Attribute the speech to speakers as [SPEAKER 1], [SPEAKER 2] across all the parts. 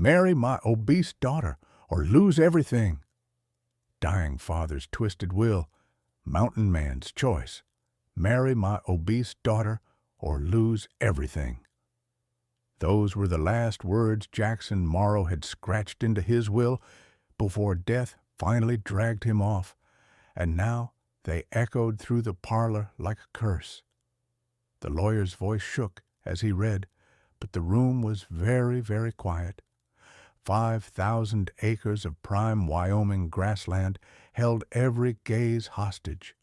[SPEAKER 1] Marry my obese daughter or lose everything. Dying father's twisted will, mountain man's choice. Marry my obese daughter or lose everything. Those were the last words Jackson Morrow had scratched into his will before death finally dragged him off, and now they echoed through the parlor like a curse. The lawyer's voice shook as he read, but the room was very, very quiet. 5,000 acres of prime Wyoming grassland held every gaze hostage.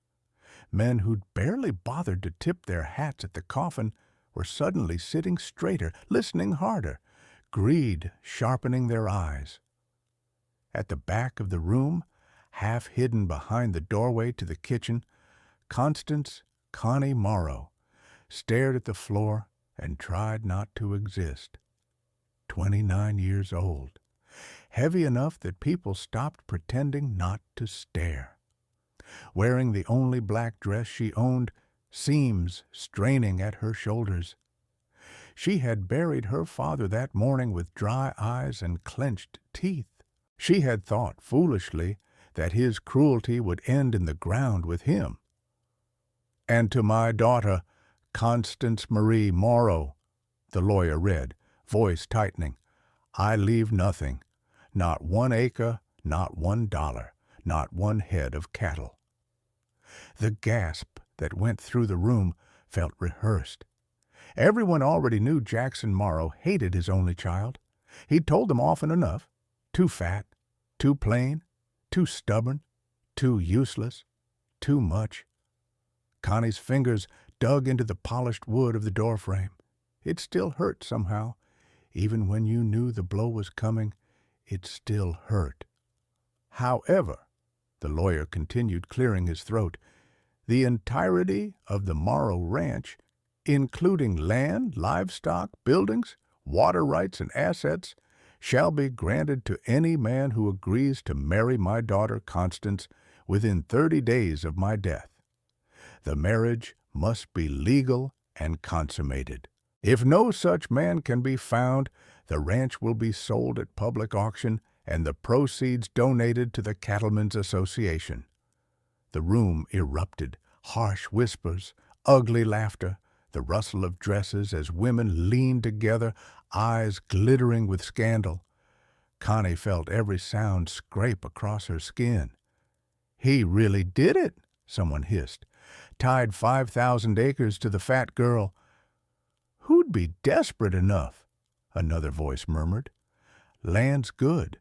[SPEAKER 1] Men who'd barely bothered to tip their hats at the coffin were suddenly sitting straighter, listening harder, greed sharpening their eyes. At the back of the room, half hidden behind the doorway to the kitchen, Constance Connie Morrow stared at the floor and tried not to exist. 29 years old, heavy enough that people stopped pretending not to stare. Wearing the only black dress she owned, seams straining at her shoulders. She had buried her father that morning with dry eyes and clenched teeth. She had thought, foolishly, that his cruelty would end in the ground with him. "And to my daughter, Constance Marie Morrow," the lawyer read, voice tightening, "I leave nothing, not 1 acre, not $1, not 1 head of cattle." The gasp that went through the room felt rehearsed. Everyone already knew Jackson Morrow hated his only child. He'd told them often enough. Too fat, too plain, too stubborn, too useless, too much. Connie's fingers dug into the polished wood of the doorframe. It still hurt somehow. Even when you knew the blow was coming, it still hurt. However, the lawyer continued, clearing his throat, the entirety of the Morrow Ranch, including land, livestock, buildings, water rights, and assets, shall be granted to any man who agrees to marry my daughter Constance within 30 days of my death. The marriage must be legal and consummated. If no such man can be found, the ranch will be sold at public auction and the proceeds donated to the Cattlemen's Association. The room erupted, harsh whispers, ugly laughter, the rustle of dresses as women leaned together, eyes glittering with scandal. Connie felt every sound scrape across her skin. "He really did it," someone hissed. "Tied 5,000 acres to the fat girl." "Who'd be desperate enough?" another voice murmured. "Land's good,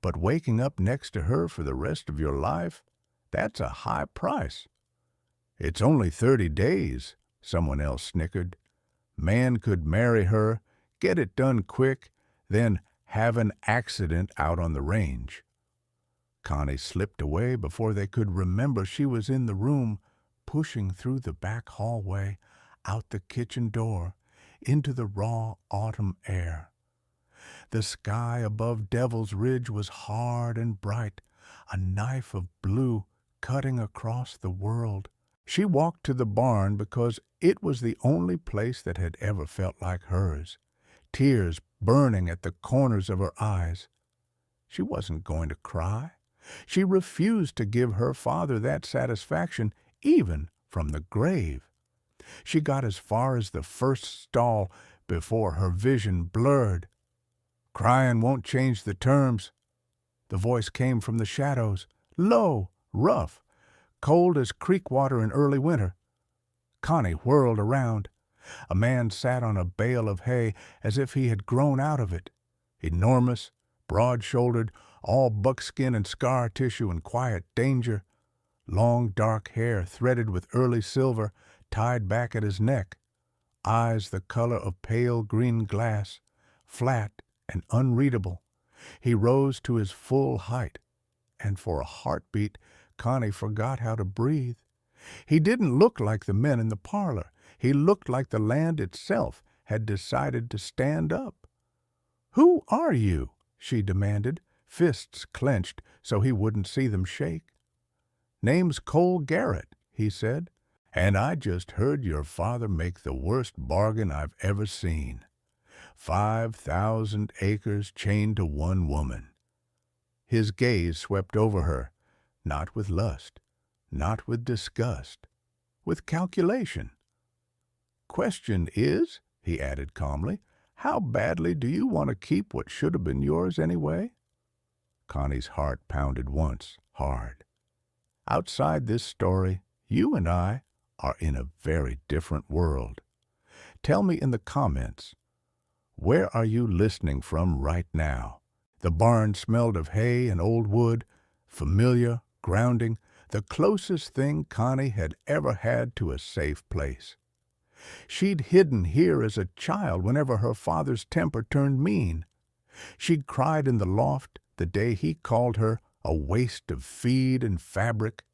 [SPEAKER 1] but waking up next to her for the rest of your life, that's a high price." "It's only 30 days," someone else snickered. "Man could marry her, get it done quick, then have an accident out on the range." Connie slipped away before they could remember she was in the room, pushing through the back hallway, out the kitchen door, into the raw autumn air. The sky above Devil's Ridge was hard and bright, a knife of blue cutting across the world. She walked to the barn because it was the only place that had ever felt like hers, tears burning at the corners of her eyes. She wasn't going to cry. She refused to give her father that satisfaction, even from the grave. She got as far as the first stall before her vision blurred. "Crying won't change the terms." The voice came from the shadows, low, rough, cold as creek water in early winter. Connie whirled around. A man sat on a bale of hay as if he had grown out of it. Enormous, broad-shouldered, all buckskin and scar tissue and quiet danger. Long dark hair threaded with early silver tied back at his neck. Eyes the color of pale green glass, flat and unreadable. He rose to his full height, and for a heartbeat Connie forgot how to breathe. He didn't look like the men in the parlor. He looked like the land itself had decided to stand up. "Who are you?" she demanded, fists clenched so he wouldn't see them shake. "Name's Cole Garrett," he said, "and I just heard your father make the worst bargain I've ever seen. 5,000 acres chained to one woman. His gaze swept over her, not with lust, not with disgust, with calculation. "Question is," he added calmly, "how badly do you want to keep what should have been yours anyway?" Connie's heart pounded once, hard. Outside this story, you and I are in a very different world. Tell me in the comments, where are you listening from right now? The barn smelled of hay and old wood, familiar, grounding, the closest thing Connie had ever had to a safe place. She'd hidden here as a child whenever her father's temper turned mean. She'd cried in the loft the day he called her a waste of feed and fabric.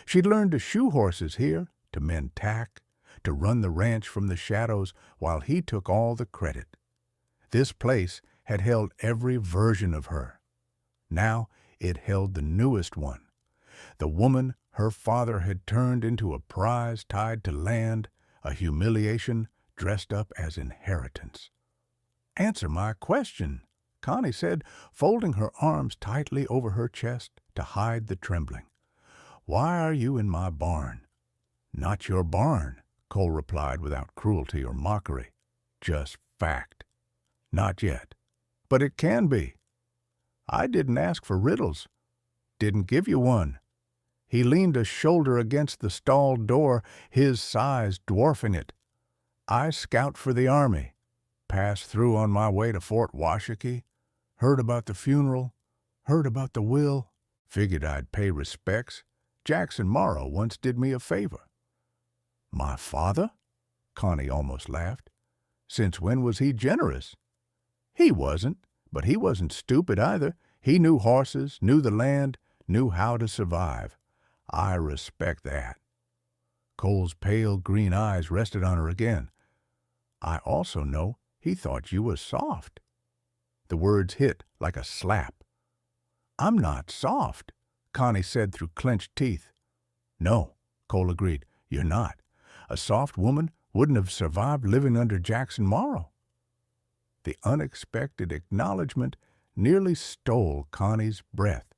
[SPEAKER 1] She'd learned to shoe horses here, to mend tack, to run the ranch from the shadows while he took all the credit. This place had held every version of her. Now it held the newest one, the woman her father had turned into a prize tied to land, a humiliation dressed up as inheritance. "Answer my question," Connie said, folding her arms tightly over her chest to hide the trembling. "Why are you in my barn?" "Not your barn," Cole replied without cruelty or mockery. "Just fact." "Not yet. But it can be." "I didn't ask for riddles. Didn't give you one." He leaned a shoulder against the stall door, his size dwarfing it. "I scout for the Army. Passed through on my way to Fort Washakie. Heard about the funeral. Heard about the will. Figured I'd pay respects. Jackson Morrow once did me a favor." "My father?" Connie almost laughed. "Since when was he generous?" "He wasn't, but he wasn't stupid either. He knew horses, knew the land, knew how to survive. I respect that." Cole's pale green eyes rested on her again. "I also know he thought you was soft." The words hit like a slap. "I'm not soft," Connie said through clenched teeth. "No," Cole agreed, "you're not. A soft woman wouldn't have survived living under Jackson Morrow." The unexpected acknowledgment nearly stole Connie's breath.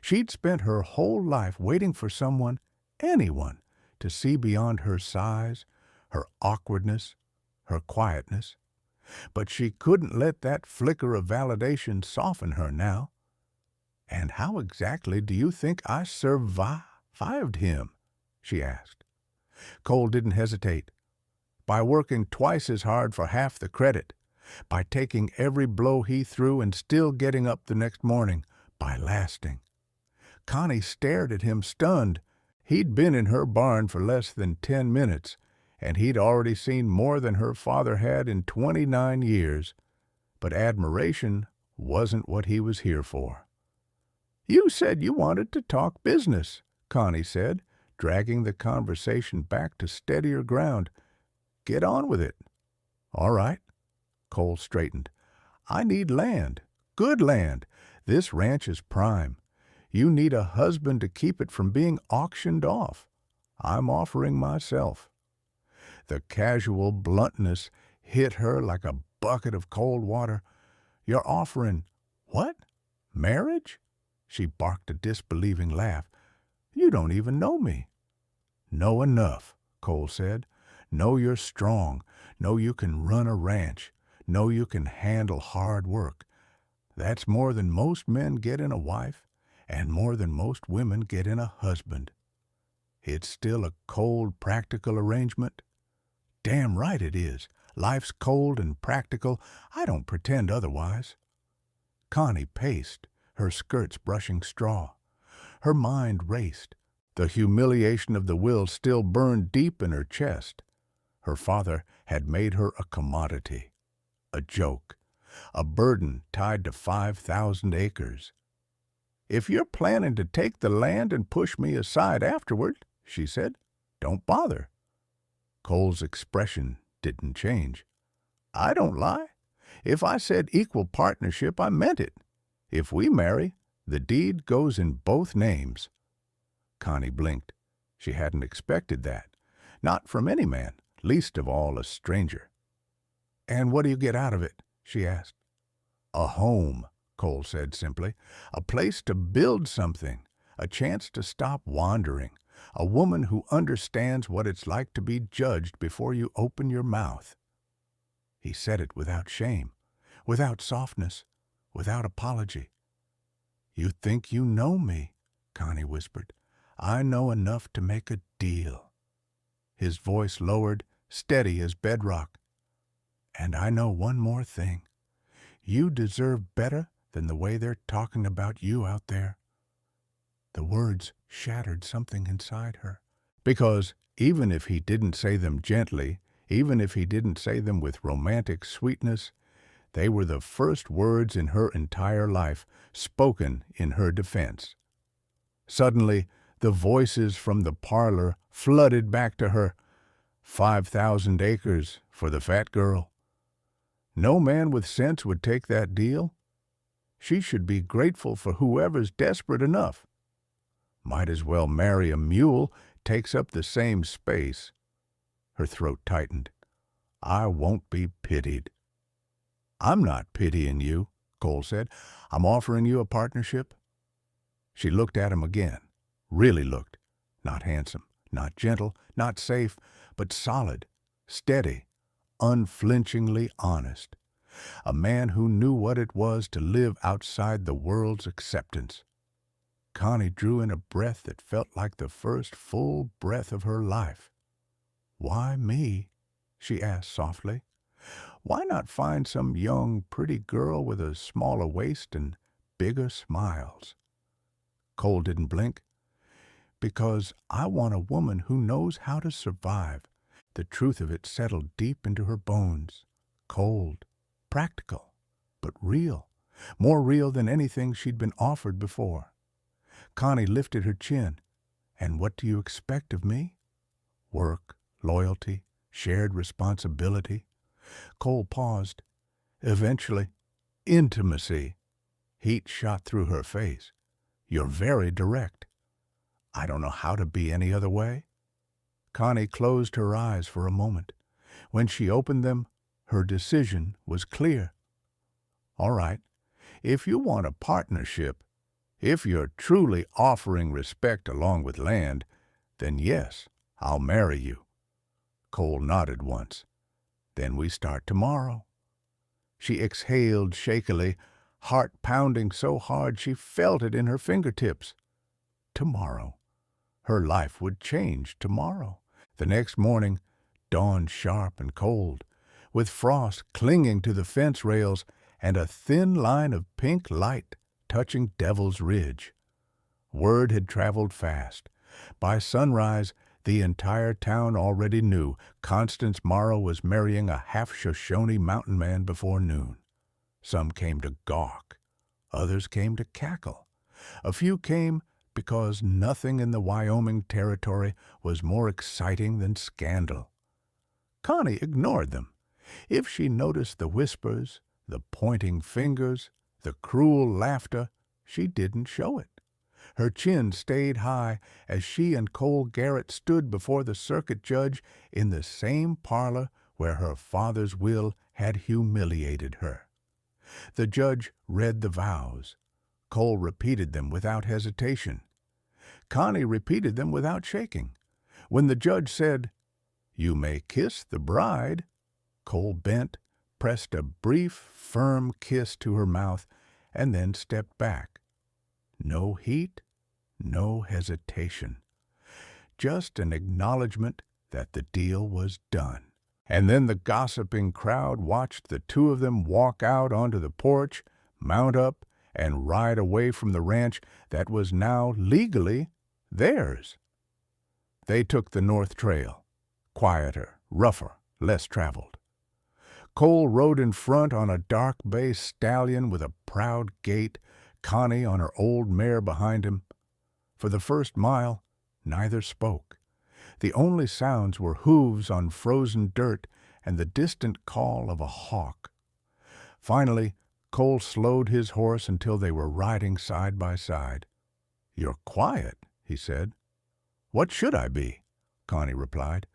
[SPEAKER 1] She'd spent her whole life waiting for someone, anyone, to see beyond her size, her awkwardness, her quietness. But she couldn't let that flicker of validation soften her now. "And how exactly do you think I survived him?" she asked. Cole didn't hesitate. "By working twice as hard for half the credit. By taking every blow he threw and still getting up the next morning. By lasting." Connie stared at him stunned. He'd been in her barn for less than 10 minutes, and he'd already seen more than her father had in 29 years. But admiration wasn't what he was here for. "You said you wanted to talk business," Connie said, dragging the conversation back to steadier ground. "Get on with it." "All right." Cole straightened. "I need land. Good land. This ranch is prime. You need a husband to keep it from being auctioned off. I'm offering myself." The casual bluntness hit her like a bucket of cold water. "You're offering what? Marriage?" She barked a disbelieving laugh. "You don't even know me." "Know enough," Cole said. "Know you're strong. Know you can run a ranch. Know you can handle hard work. That's more than most men get in a wife, and more than most women get in a husband. It's still a cold, practical arrangement." "Damn right it is. Life's cold and practical. I don't pretend otherwise." Connie paced, her skirts brushing straw. Her mind raced. The humiliation of the will still burned deep in her chest. Her father had made her a commodity, a joke, a burden tied to 5,000 acres. "If you're planning to take the land and push me aside afterward," she said, "don't bother." Cole's expression didn't change. "I don't lie. If I said equal partnership, I meant it. If we marry, the deed goes in both names." Connie blinked. She hadn't expected that. Not from any man, least of all a stranger. "And what do you get out of it?" she asked. "A home," Cole said simply. "A place to build something, a chance to stop wandering, a woman who understands what it's like to be judged before you open your mouth." He said it without shame, without softness, without apology. "You think you know me," Connie whispered. "I know enough to make a deal." His voice lowered, steady as bedrock. "And I know one more thing. You deserve better than the way they're talking about you out there." The words shattered something inside her. Because even if he didn't say them gently, even if he didn't say them with romantic sweetness, they were the first words in her entire life spoken in her defense. Suddenly, the voices from the parlor flooded back to her. 5,000 acres for the fat girl. No man with sense would take that deal. She should be grateful for whoever's desperate enough. Might as well marry a mule, takes up the same space. Her throat tightened. "I won't be pitied." "I'm not pitying you," Cole said. "I'm offering you a partnership." She looked at him again. Really looked. Not handsome, not gentle, not safe, but solid, steady, unflinchingly honest. A man who knew what it was to live outside the world's acceptance. Connie drew in a breath that felt like the first full breath of her life. "Why me?" she asked softly. "Why not find some young, pretty girl with a smaller waist and bigger smiles?" Cole didn't blink. "Because I want a woman who knows how to survive." The truth of it settled deep into her bones. Cold, practical, but real. More real than anything she'd been offered before. Connie lifted her chin. "And what do you expect of me?" "Work, loyalty, shared responsibility." Cole paused. "Eventually, intimacy." Heat shot through her face. "You're very direct." "I don't know how to be any other way." Connie closed her eyes for a moment. When she opened them, her decision was clear. "All right, if you want a partnership, if you're truly offering respect along with land, then yes, I'll marry you." Cole nodded once. "Then we start tomorrow." She exhaled shakily, heart pounding so hard she felt it in her fingertips. Tomorrow. Her life would change tomorrow. The next morning dawned sharp and cold, with frost clinging to the fence rails and a thin line of pink light touching Devil's Ridge. Word had traveled fast. By sunrise, the entire town already knew Constance Morrow was marrying a half-Shoshone mountain man before noon. Some came to gawk. Others came to cackle. A few came because nothing in the Wyoming territory was more exciting than scandal. Connie ignored them. If she noticed the whispers, the pointing fingers, the cruel laughter, she didn't show it. Her chin stayed high as she and Cole Garrett stood before the circuit judge in the same parlor where her father's will had humiliated her. The judge read the vows. Cole repeated them without hesitation. Connie repeated them without shaking. When the judge said, "You may kiss the bride," Cole bent, pressed a brief, firm kiss to her mouth, and then stepped back. No heat, no hesitation. Just an acknowledgement that the deal was done. And then the gossiping crowd watched the two of them walk out onto the porch, mount up, and ride away from the ranch that was now legally theirs. They took the North Trail, quieter, rougher, less traveled. Cole rode in front on a dark bay stallion with a proud gait, Connie on her old mare behind him. For the first mile, neither spoke. The only sounds were hooves on frozen dirt and the distant call of a hawk. Finally, Cole slowed his horse until they were riding side by side. "You're quiet," he said. "What should I be?" Connie replied.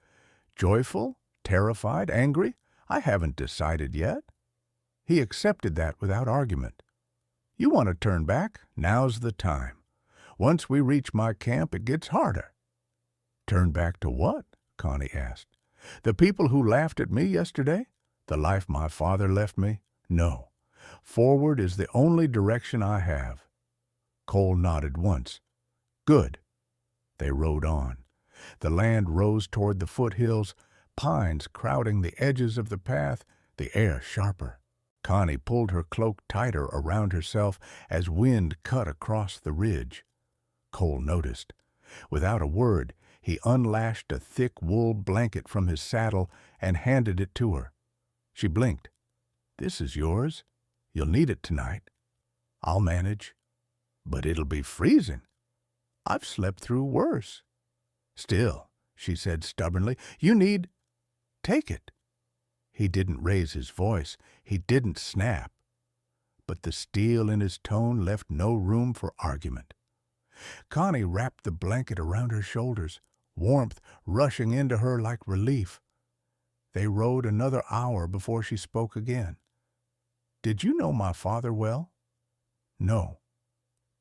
[SPEAKER 1] "Joyful? Terrified? Angry? I haven't decided yet. He accepted that without argument. You want to turn back? Now's the time. Once we reach my camp, it gets harder. Turn back to what? Connie asked. The people who laughed at me yesterday? The life my father left me? No. Forward is the only direction I have. Cole nodded once. Good. They rode on. The land rose toward the foothills, pines crowding the edges of the path, the air sharper. Connie pulled her cloak tighter around herself as wind cut across the ridge. Cole noticed. Without a word, he unlashed a thick wool blanket from his saddle and handed it to her. She blinked. This is yours. You'll need it tonight. I'll manage. But it'll be freezing. I've slept through worse. Still, she said stubbornly, you need... Take it. He didn't raise his voice. He didn't snap. But the steel in his tone left no room for argument. Connie wrapped the blanket around her shoulders, warmth rushing into her like relief. They rode another hour before she spoke again. Did you know my father well? No.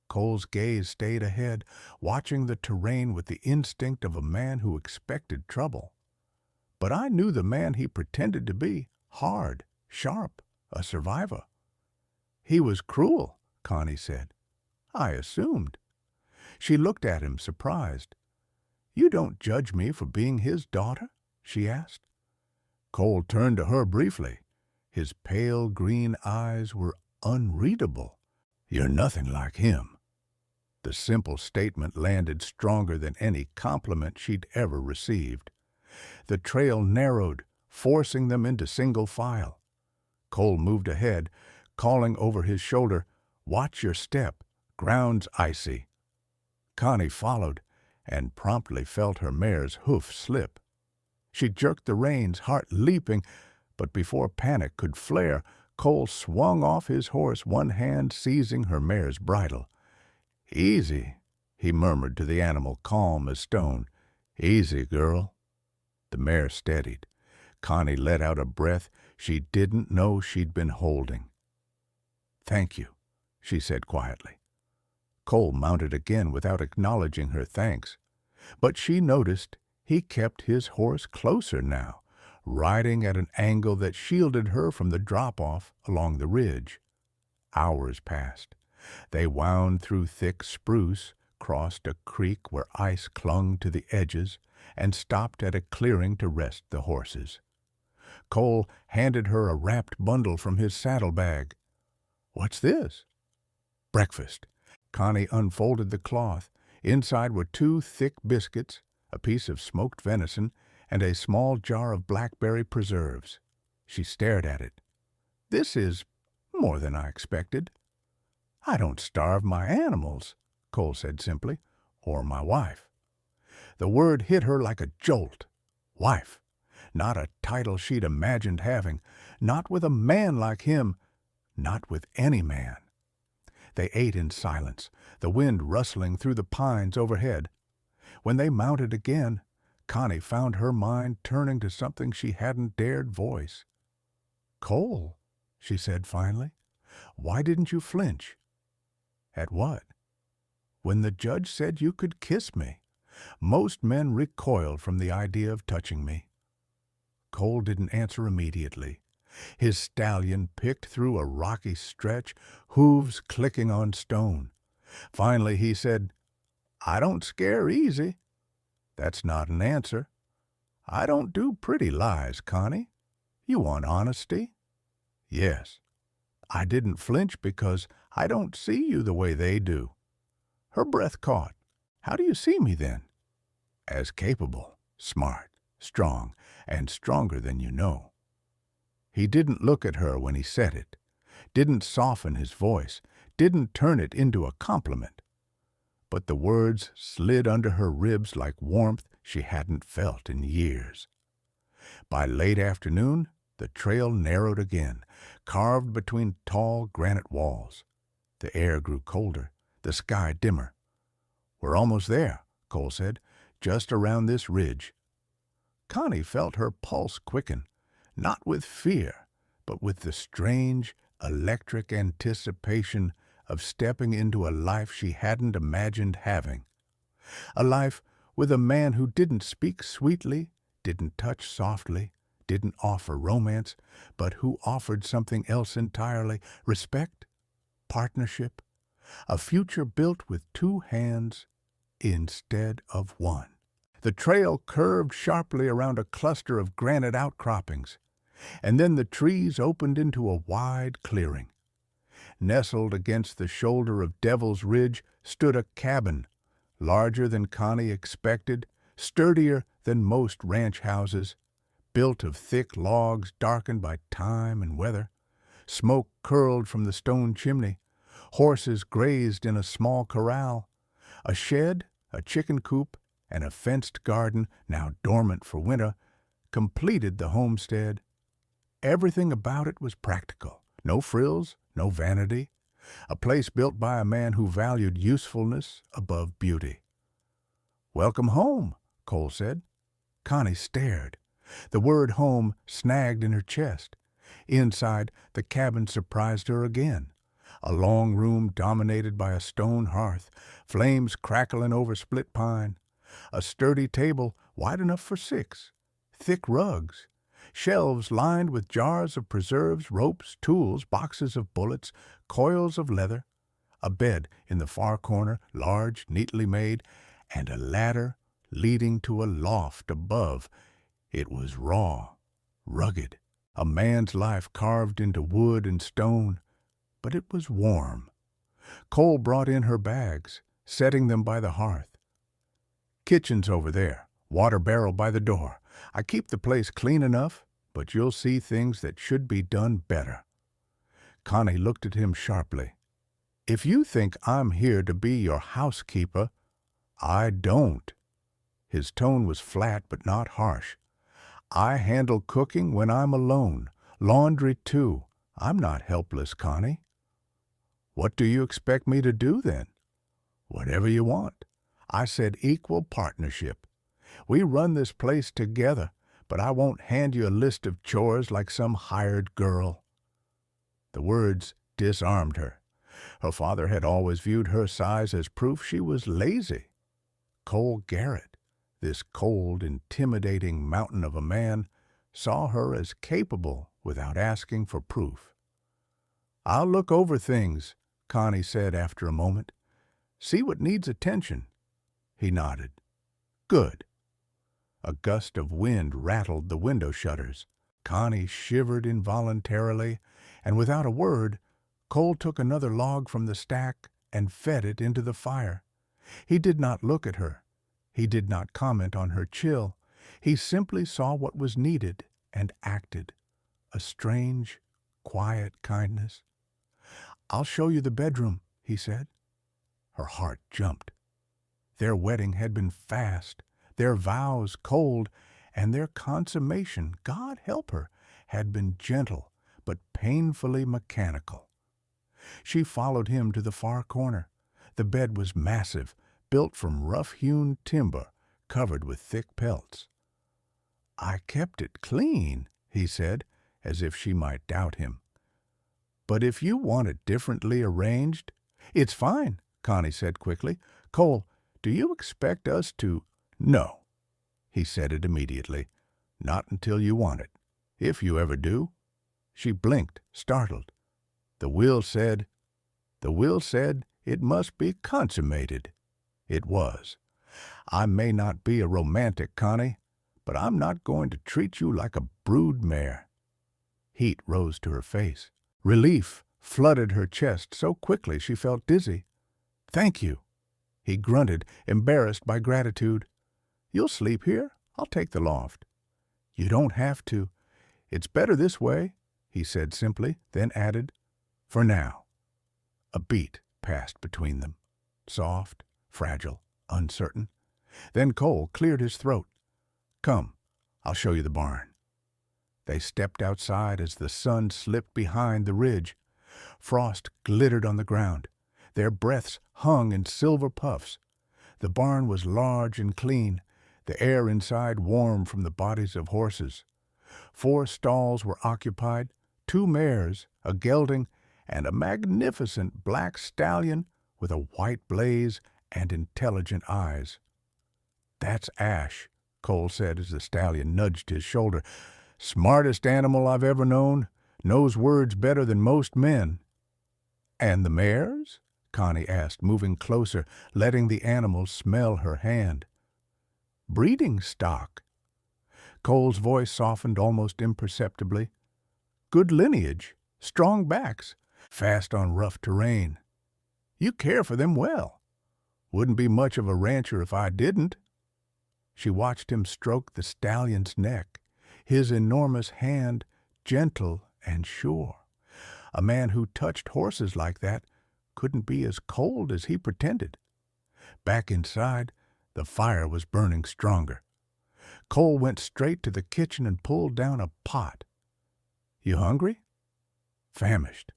[SPEAKER 1] Cole's gaze stayed ahead, watching the terrain with the instinct of a man who expected trouble. But I knew the man he pretended to be, hard, sharp, a survivor. He was cruel, Connie said. I assumed. She looked at him, surprised. You don't judge me for being his daughter? She asked. Cole turned to her briefly. His pale green eyes were unreadable. You're nothing like him. The simple statement landed stronger than any compliment she'd ever received. The trail narrowed, forcing them into single file. Cole moved ahead, calling over his shoulder, Watch your step, ground's icy. Connie followed, and promptly felt her mare's hoof slip. She jerked the reins, heart leaping, but before panic could flare, Cole swung off his horse, one hand seizing her mare's bridle. Easy, he murmured to the animal, calm as stone. Easy, girl. The mare steadied. Connie let out a breath she didn't know she'd been holding. Thank you, she said quietly. Cole mounted again without acknowledging her thanks. But she noticed he kept his horse closer now, riding at an angle that shielded her from the drop-off along the ridge. Hours passed. They wound through thick spruce, crossed a creek where ice clung to the edges, and stopped at a clearing to rest the horses. Cole handed her a wrapped bundle from his saddlebag. What's this? Breakfast. Connie unfolded the cloth. Inside were 2 thick biscuits, a piece of smoked venison, and a small jar of blackberry preserves. She stared at it. This is more than I expected. I don't starve my animals, Cole said simply, or my wife. The word hit her like a jolt. Wife. Not a title she'd imagined having, not with a man like him, not with any man. They ate in silence, the wind rustling through the pines overhead. When they mounted again, Connie found her mind turning to something she hadn't dared voice. Cole, she said finally, why didn't you flinch? At what? When the judge said you could kiss me. Most men recoiled from the idea of touching me. Cole didn't answer immediately. His stallion picked through a rocky stretch, hooves clicking on stone. Finally he said, I don't scare easy. That's not an answer. I don't do pretty lies, Connie. You want honesty? Yes. I didn't flinch because I don't see you the way they do. Her breath caught. How do you see me then? As capable, smart, strong, and stronger than you know. He didn't look at her when he said it, didn't soften his voice, didn't turn it into a compliment. But the words slid under her ribs like warmth she hadn't felt in years. By late afternoon, the trail narrowed again, carved between tall granite walls. The air grew colder, the sky dimmer. We're almost there, Cole said, just around this ridge. Connie felt her pulse quicken. not with fear, but with the strange, electric anticipation of stepping into a life she hadn't imagined having. A life with a man who didn't speak sweetly, didn't touch softly, didn't offer romance, but who offered something else entirely: respect, partnership, a future built with two hands instead of one. The trail curved sharply around a cluster of granite outcroppings, and then the trees opened into a wide clearing. Nestled against the shoulder of Devil's Ridge stood a cabin, larger than Connie expected, sturdier than most ranch houses, built of thick logs darkened by time and weather. Smoke curled from the stone chimney. Horses grazed in a small corral. A shed, a chicken coop, and a fenced garden, now dormant for winter, completed the homestead. Everything about it was practical. No frills, no vanity. A place built by a man who valued usefulness above beauty. "Welcome home," Cole said. Connie stared. The word home snagged in her chest. Inside, the cabin surprised her again. A long room dominated by a stone hearth, flames crackling over split pine. A sturdy table wide enough for six. Thick rugs. Shelves lined with jars of preserves, ropes, tools, boxes of bullets, coils of leather. A bed in the far corner, large, neatly made, and a ladder leading to a loft above. It was raw, rugged, a man's life carved into wood and stone, but it was warm. Cole brought in her bags, setting them by the hearth. "Kitchen's over there, water barrel by the door. I keep the place clean enough, but you'll see things that should be done better." Connie looked at him sharply. "If you think I'm here to be your housekeeper, I don't." His tone was flat but not harsh. "I handle cooking when I'm alone. Laundry, too. I'm not helpless, Connie." "What do you expect me to do, then?" "Whatever you want. I said equal partnership. We run this place together, but I won't hand you a list of chores like some hired girl." The words disarmed her. Her father had always viewed her size as proof she was lazy. Cole Garrett, this cold, intimidating mountain of a man, saw her as capable without asking for proof. "I'll look over things," Connie said after a moment. "See what needs attention." He nodded. "Good." A gust of wind rattled the window shutters. Connie shivered involuntarily, and without a word, Cole took another log from the stack and fed it into the fire. He did not look at her. He did not comment on her chill. He simply saw what was needed and acted. A strange, quiet kindness. "I'll show you the bedroom," he said. Her heart jumped. Their wedding had been fast, their vows cold, and their consummation, God help her, had been gentle but painfully mechanical. She followed him to the far corner. The bed was massive, built from rough-hewn timber, covered with thick pelts. "I kept it clean," he said, as if she might doubt him. "But if you want it differently arranged—" "It's fine," Connie said quickly. "Cole, do you expect us to—" "No," he said it immediately. "Not until you want it. If you ever do." She blinked, startled. The will said it must be consummated. It was. "I may not be a romantic, Connie, but I'm not going to treat you like a brood mare." Heat rose to her face. Relief flooded her chest so quickly she felt dizzy. "Thank you," he grunted, embarrassed by gratitude. "You'll sleep here? I'll take the loft." "You don't have to. It's better this way," he said simply, then added, "for now." A beat passed between them, soft, fragile, uncertain. Then Cole cleared his throat. "Come, I'll show you the barn." They stepped outside as the sun slipped behind the ridge. Frost glittered on the ground. Their breaths hung in silver puffs. The barn was large and clean, the air inside warm from the bodies of horses. 4 stalls were occupied, 2 mares, a gelding, and a magnificent black stallion with a white blaze and intelligent eyes. "That's Ash," Cole said as the stallion nudged his shoulder. "Smartest animal I've ever known. Knows words better than most men." "And the mares?" Connie asked, moving closer, letting the animal smell her hand. "Breeding stock." Cole's voice softened almost imperceptibly. "Good lineage, strong backs, fast on rough terrain. You care for them well. Wouldn't be much of a rancher if I didn't." She watched him stroke the stallion's neck, his enormous hand gentle and sure. A man who touched horses like that couldn't be as cold as he pretended. Back inside, the fire was burning stronger. Cole went straight to the kitchen and pulled down a pot. "You hungry?" "Famished."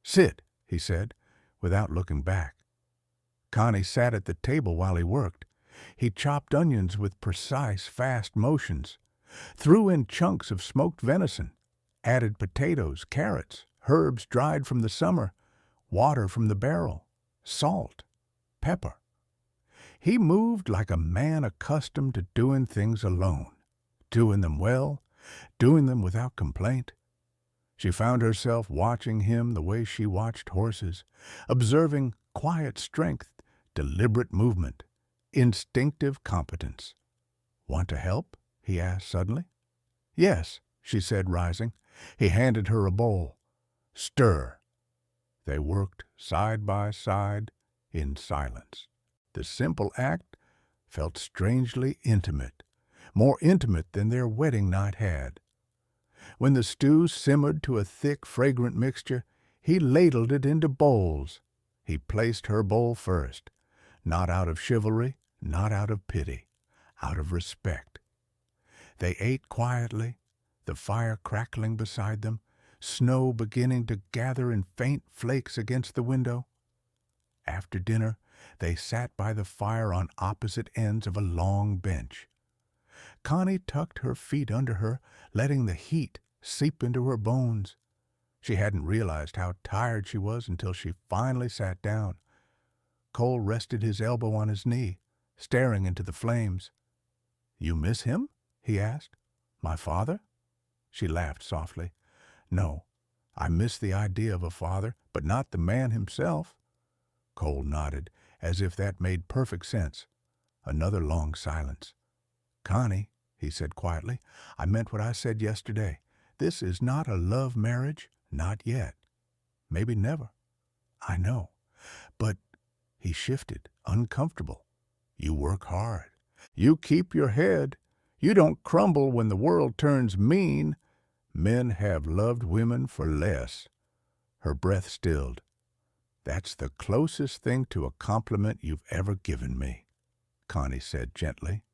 [SPEAKER 1] "Sit," he said, without looking back. Connie sat at the table while he worked. He chopped onions with precise, fast motions, threw in chunks of smoked venison, added potatoes, carrots, herbs dried from the summer, water from the barrel, salt, pepper. He moved like a man accustomed to doing things alone, doing them well, doing them without complaint. She found herself watching him the way she watched horses, observing quiet strength, deliberate movement, instinctive competence. "Want to help?" he asked suddenly. "Yes," she said, rising. He handed her a bowl. "Stir." They worked side by side in silence. The simple act felt strangely intimate, more intimate than their wedding night had. When the stew simmered to a thick, fragrant mixture, he ladled it into bowls. He placed her bowl first, not out of chivalry, not out of pity, out of respect. They ate quietly, the fire crackling beside them, snow beginning to gather in faint flakes against the window. After dinner, they sat by the fire on opposite ends of a long bench. Connie tucked her feet under her, letting the heat seep into her bones. She hadn't realized how tired she was until she finally sat down. Cole rested his elbow on his knee, staring into the flames. "You miss him?" he asked. "My father?" She laughed softly. "No, I miss the idea of a father, but not the man himself." Cole nodded, as if that made perfect sense. Another long silence. "Connie," he said quietly, "I meant what I said yesterday. This is not a love marriage, not yet. Maybe never. I know. But," he shifted, uncomfortable, "you work hard. You keep your head. You don't crumble when the world turns mean. Men have loved women for less." Her breath stilled. "That's the closest thing to a compliment you've ever given me," Connie said gently.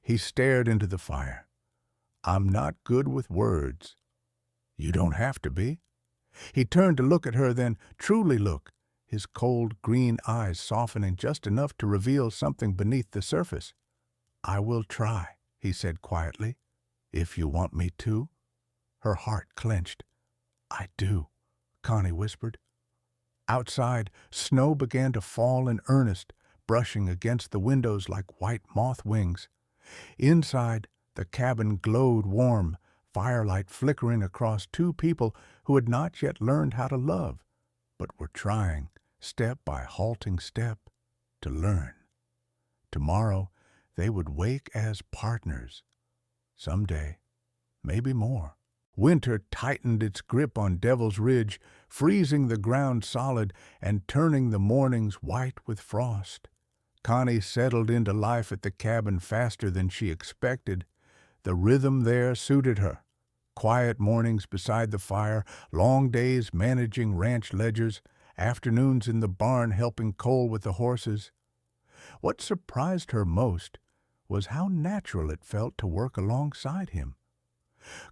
[SPEAKER 1] He stared into the fire. "I'm not good with words." "You don't have to be." He turned to look at her, then truly look, his cold green eyes softening just enough to reveal something beneath the surface. "I will try," he said quietly, "if you want me to." Her heart clenched. "I do," Connie whispered. Outside, snow began to fall in earnest, brushing against the windows like white moth wings. Inside, the cabin glowed warm, firelight flickering across 2 people who had not yet learned how to love, but were trying, step by halting step, to learn. Tomorrow, they would wake as partners. Someday, maybe more. Winter tightened its grip on Devil's Ridge, freezing the ground solid and turning the mornings white with frost. Connie settled into life at the cabin faster than she expected. The rhythm there suited her. Quiet mornings beside the fire, long days managing ranch ledgers, afternoons in the barn helping Cole with the horses. What surprised her most was how natural it felt to work alongside him.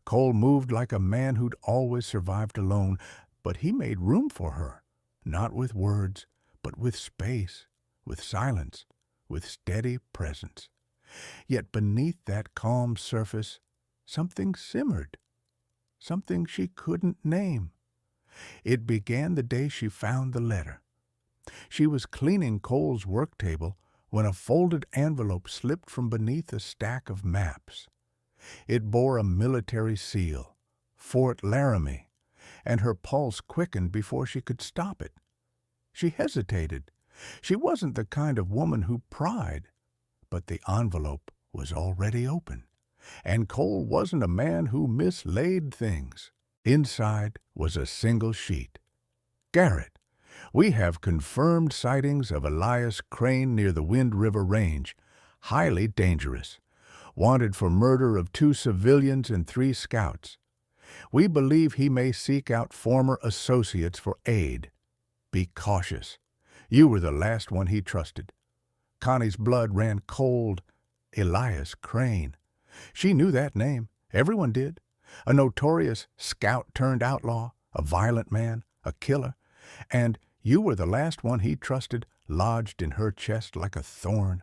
[SPEAKER 1] Cole moved like a man who'd always survived alone, but he made room for her, not with words, but with space, with silence, with steady presence. Yet beneath that calm surface, Something simmered, something she couldn't name. It began the day she found the letter. She was cleaning Cole's work table when a folded envelope slipped from beneath a stack of maps. It bore a military seal, Fort Laramie, and her pulse quickened before she could stop it. She hesitated. She wasn't the kind of woman who pried, but the envelope was already open, and Cole wasn't a man who mislaid things. Inside was a single sheet. Garrett, we have confirmed sightings of Elias Crane near the Wind River Range. Highly dangerous. Wanted for murder of 2 civilians and 3 scouts. We believe he may seek out former associates for aid. Be cautious. You were the last one he trusted. Connie's blood ran cold. Elias Crane. She knew that name. Everyone did. A notorious scout-turned-outlaw, a violent man, a killer. And you were the last one he trusted, lodged in her chest like a thorn.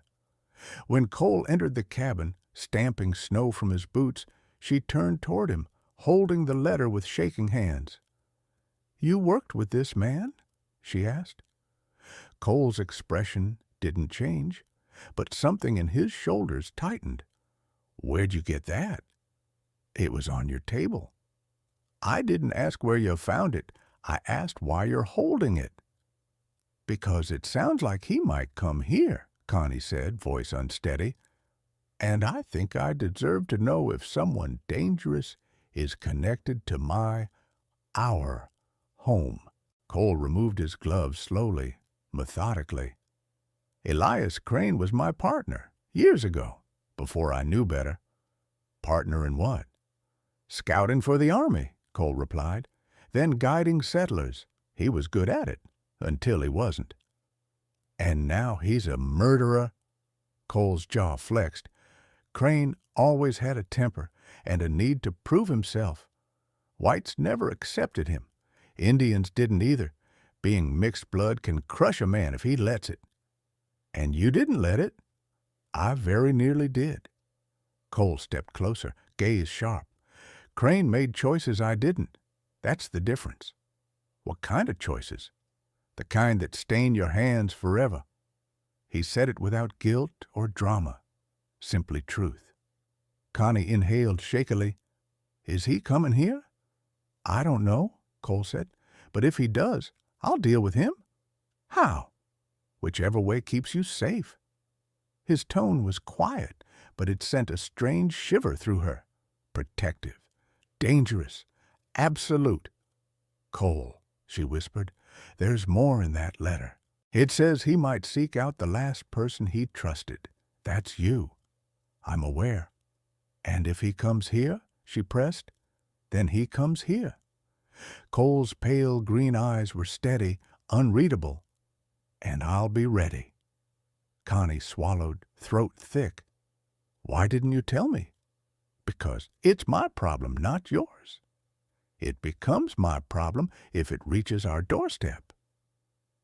[SPEAKER 1] When Cole entered the cabin, stamping snow from his boots, she turned toward him, holding the letter with shaking hands. "You worked with this man?" she asked. Cole's expression didn't change, but something in his shoulders tightened. "Where'd you get that?" "It was on your table." "I didn't ask where you found it. I asked why you're holding it." "Because it sounds like he might come here," Connie said, voice unsteady. "And I think I deserve to know if someone dangerous is connected to our home." Cole removed his gloves slowly, methodically. "Elias Crane was my partner, years ago, before I knew better." "Partner in what?" "Scouting for the Army," Cole replied. "Then guiding settlers. He was good at it, until he wasn't." "And now he's a murderer?" Cole's jaw flexed. Crane always had a temper and a need to prove himself. Whites never accepted him. Indians didn't either. Being mixed blood can crush a man if he lets it. "And you didn't let it." "I very nearly did." Cole stepped closer, gaze sharp. "Crane made choices I didn't. That's the difference." "What kind of choices?" "The kind that stain your hands forever." He said it without guilt or drama, simply truth. Connie inhaled shakily. "Is he coming here?" "I don't know," Cole said. "But if he does, I'll deal with him." "How?" "Whichever way keeps you safe." His tone was quiet, but it sent a strange shiver through her. Protective. Dangerous. Absolute. "Cole," she whispered, "there's more in that letter. It says he might seek out the last person he trusted. That's you. I'm aware. And if he comes here," she pressed, "then he comes here." Cole's pale green eyes were steady, unreadable. "And I'll be ready." Connie swallowed, throat thick. "Why didn't you tell me?" "Because it's my problem, not yours." "It becomes my problem if it reaches our doorstep."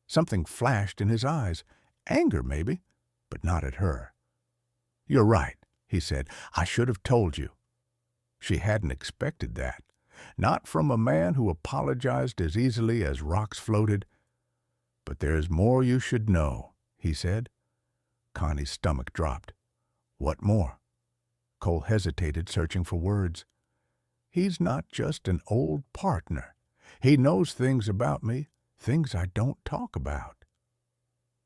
[SPEAKER 1] Something flashed in his eyes. Anger, maybe, but not at her. "You're right," he said. "I should have told you." She hadn't expected that. Not from a man who apologized as easily as rocks floated. "But there's more you should know," he said. Connie's stomach dropped. "What more?" Cole hesitated, searching for words. "He's not just an old partner. He knows things about me, things I don't talk about."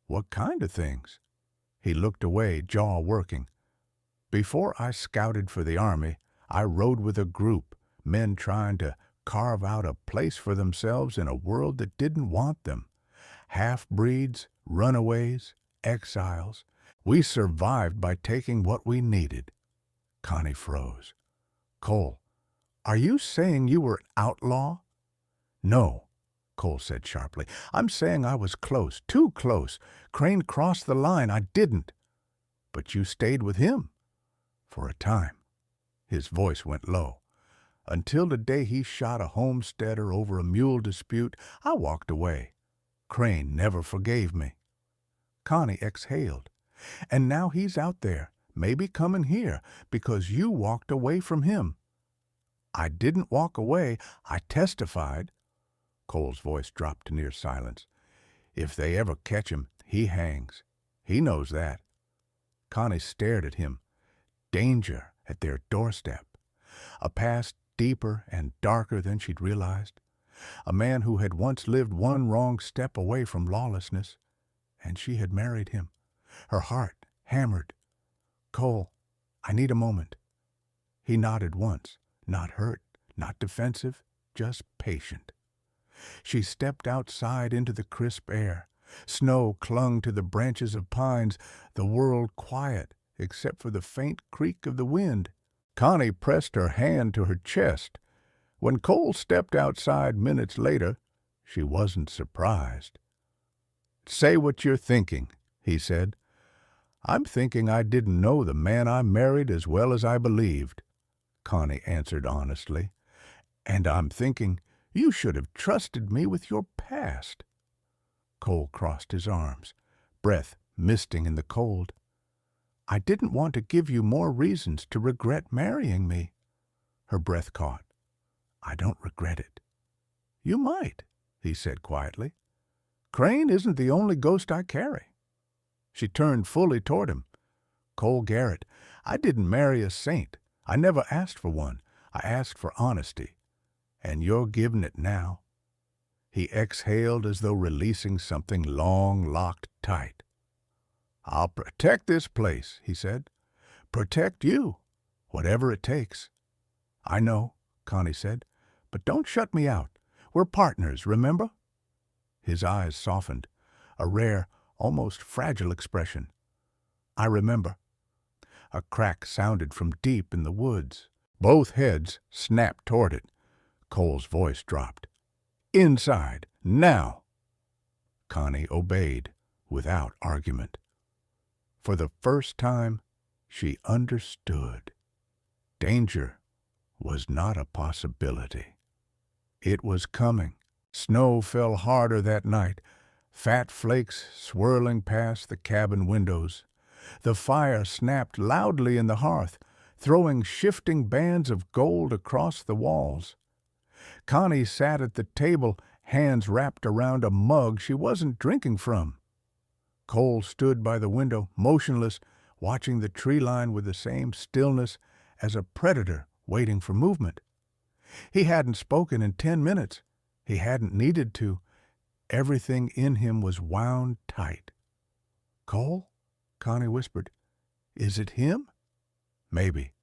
[SPEAKER 1] "What kind of things?" He looked away, jaw working. "Before I scouted for the Army, I rode with a group, men trying to carve out a place for themselves in a world that didn't want them. Half-breeds, runaways, exiles. We survived by taking what we needed." Connie froze. "Cole, are you saying you were an outlaw?" "No," Cole said sharply. "I'm saying I was close, too close. Crane crossed the line. I didn't." "But you stayed with him." "For a time." His voice went low. "Until the day he shot a homesteader over a mule dispute, I walked away. Crane never forgave me." Connie exhaled. "And now he's out there, maybe coming here, because you walked away from him. I didn't walk away. I testified. Cole's voice dropped to near silence. If they ever catch him, he hangs. He knows that. Connie stared at him. Danger at their doorstep. A past deeper and darker than she'd realized. A man who had once lived one wrong step away from lawlessness. And she had married him. Her heart hammered. Cole, I need a moment. He nodded once, not hurt, not defensive, just patient. She stepped outside into the crisp air. Snow clung to the branches of pines, the world quiet except for the faint creak of the wind. Connie pressed her hand to her chest. When Cole stepped outside minutes later, she wasn't surprised. Say what you're thinking, he said. I'm thinking I didn't know the man I married as well as I believed, Connie answered honestly. And I'm thinking you should have trusted me with your past. Cole crossed his arms, breath misting in the cold. I didn't want to give you more reasons to regret marrying me. Her breath caught. I don't regret it. You might, he said quietly. Crane isn't the only ghost I carry. She turned fully toward him. Cole Garrett, I didn't marry a saint. I never asked for one. I asked for honesty. And you're giving it now. He exhaled as though releasing something long locked tight. I'll protect this place, he said. Protect you, whatever it takes. I know, Connie said, but don't shut me out. We're partners, remember? His eyes softened, a rare, almost fragile expression. I remember. A crack sounded from deep in the woods. Both heads snapped toward it. Cole's voice dropped. Inside, now! Connie obeyed, without argument. For the first time, she understood. Danger was not a possibility. It was coming. Snow fell harder that night, fat flakes swirling past the cabin windows. The fire snapped loudly in the hearth, throwing shifting bands of gold across the walls. Connie sat at the table, hands wrapped around a mug she wasn't drinking from. Cole stood by the window, motionless, watching the tree line with the same stillness as a predator waiting for movement. He hadn't spoken in 10 minutes. He hadn't needed to. Everything in him was wound tight. Cole? Connie whispered. Is it him? Maybe.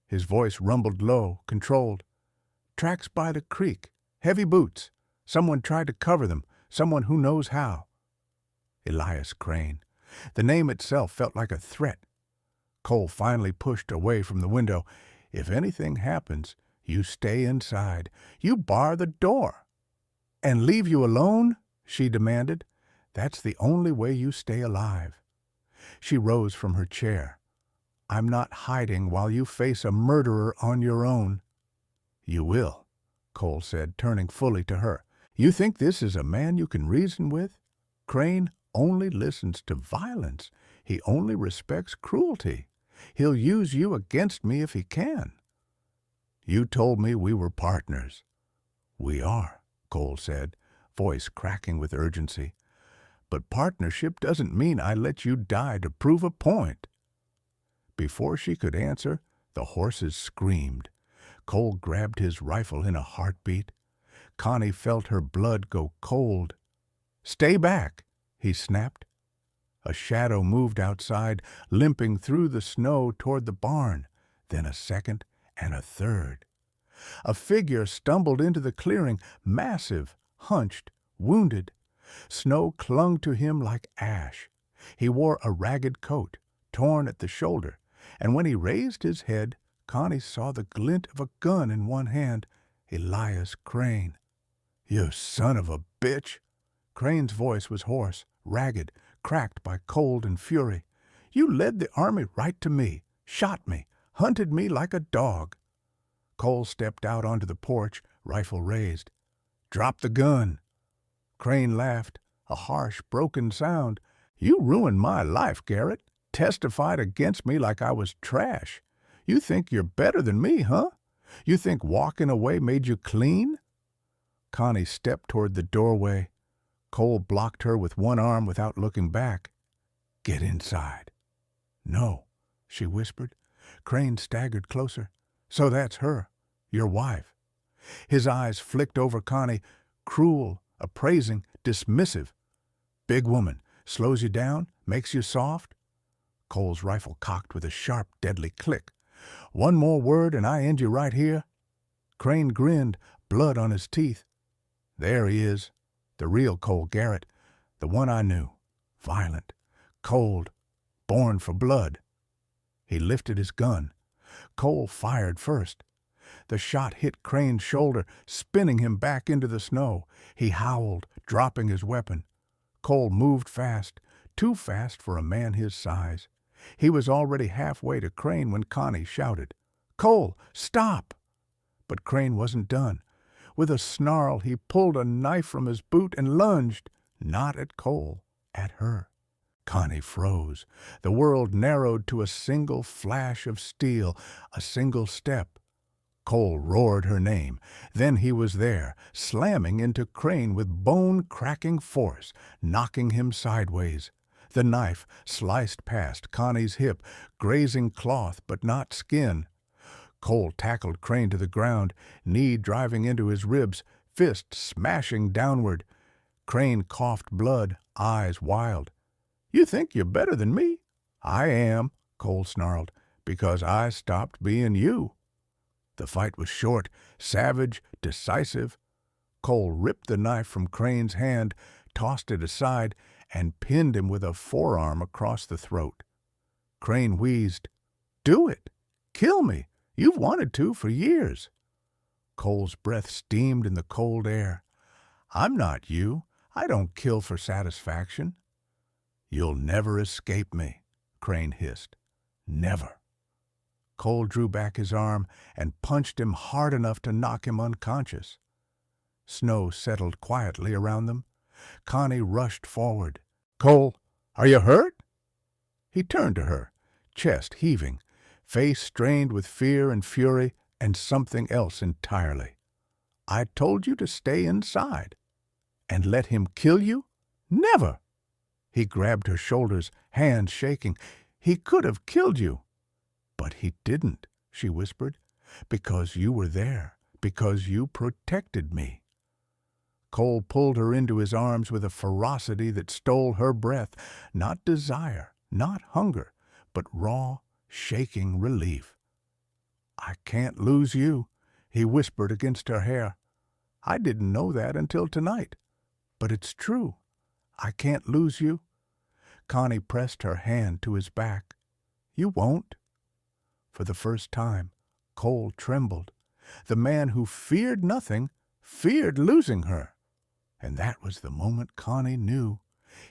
[SPEAKER 1] His voice rumbled low, controlled. Tracks by the creek. Heavy boots. Someone tried to cover them. Someone who knows how. Elias Crane. The name itself felt like a threat. Cole finally pushed away from the window. If anything happens, you stay inside. You bar the door. And leave you alone? She demanded. That's the only way you stay alive. She rose from her chair. I'm not hiding while you face a murderer on your own. You will, Cole said, turning fully to her. You think this is a man you can reason with? Crane only listens to violence. He only respects cruelty. He'll use you against me if he can. You told me we were partners. We are, Cole said, voice cracking with urgency. But partnership doesn't mean I let you die to prove a point. Before she could answer, the horses screamed. Cole grabbed his rifle in a heartbeat. Connie felt her blood go cold. Stay back, he snapped. A shadow moved outside, limping through the snow toward the barn, then a second and a third. A figure stumbled into the clearing, massive, hunched, wounded. Snow clung to him like ash. He wore a ragged coat, torn at the shoulder, and when he raised his head, Connie saw the glint of a gun in one hand. Elias Crane. You son of a bitch! Crane's voice was hoarse, ragged, cracked by cold and fury. You led the army right to me, shot me, hunted me like a dog. Cole stepped out onto the porch, rifle raised. Drop the gun. Crane laughed, a harsh, broken sound. You ruined my life, Garrett. Testified against me like I was trash. You think you're better than me, huh? You think walking away made you clean?" Connie stepped toward the doorway. Cole blocked her with one arm without looking back. "Get inside." "No," she whispered. Crane staggered closer. "So that's her, your wife." His eyes flicked over Connie, cruel, appraising, dismissive. "Big woman, slows you down, makes you soft?" Cole's rifle cocked with a sharp, deadly click. "One more word and I end you right here." Crane grinned, blood on his teeth. "There he is, the real Cole Garrett, the one I knew. Violent, cold, born for blood." He lifted his gun. Cole fired first. The shot hit Crane's shoulder, spinning him back into the snow. He howled, dropping his weapon. Cole moved fast, too fast for a man his size. He was already halfway to Crane when Connie shouted, "Cole, stop!" But Crane wasn't done. With a snarl, he pulled a knife from his boot and lunged, not at Cole, at her. Connie froze. The world narrowed to a single flash of steel, a single step. Cole roared her name. Then he was there, slamming into Crane with bone-cracking force, knocking him sideways. The knife sliced past Connie's hip, grazing cloth but not skin. Cole tackled Crane to the ground, knee driving into his ribs, fist smashing downward. Crane coughed blood, eyes wild. "You think you're better than me?" "I am," Cole snarled, "because I stopped being you." The fight was short, savage, decisive. Cole ripped the knife from Crane's hand, tossed it aside, and pinned him with a forearm across the throat. Crane wheezed. "Do it! Kill me! You've wanted to for years." Cole's breath steamed in the cold air. "I'm not you. I don't kill for satisfaction." "You'll never escape me," Crane hissed. "Never." Cole drew back his arm and punched him hard enough to knock him unconscious. Snow settled quietly around them. Connie rushed forward. "Cole, are you hurt?" He turned to her, chest heaving, face strained with fear and fury and something else entirely. "I told you to stay inside." "And let him kill you?" "Never!" He grabbed her shoulders, hands shaking. "He could have killed you." "But he didn't," she whispered, "because you were there, because you protected me." Cole pulled her into his arms with a ferocity that stole her breath, not desire, not hunger, but raw, shaking relief. "I can't lose you," he whispered against her hair. "I didn't know that until tonight. But it's true. I can't lose you." Connie pressed her hand to his back. "You won't." For the first time, Cole trembled. The man who feared nothing feared losing her. And that was the moment Connie knew.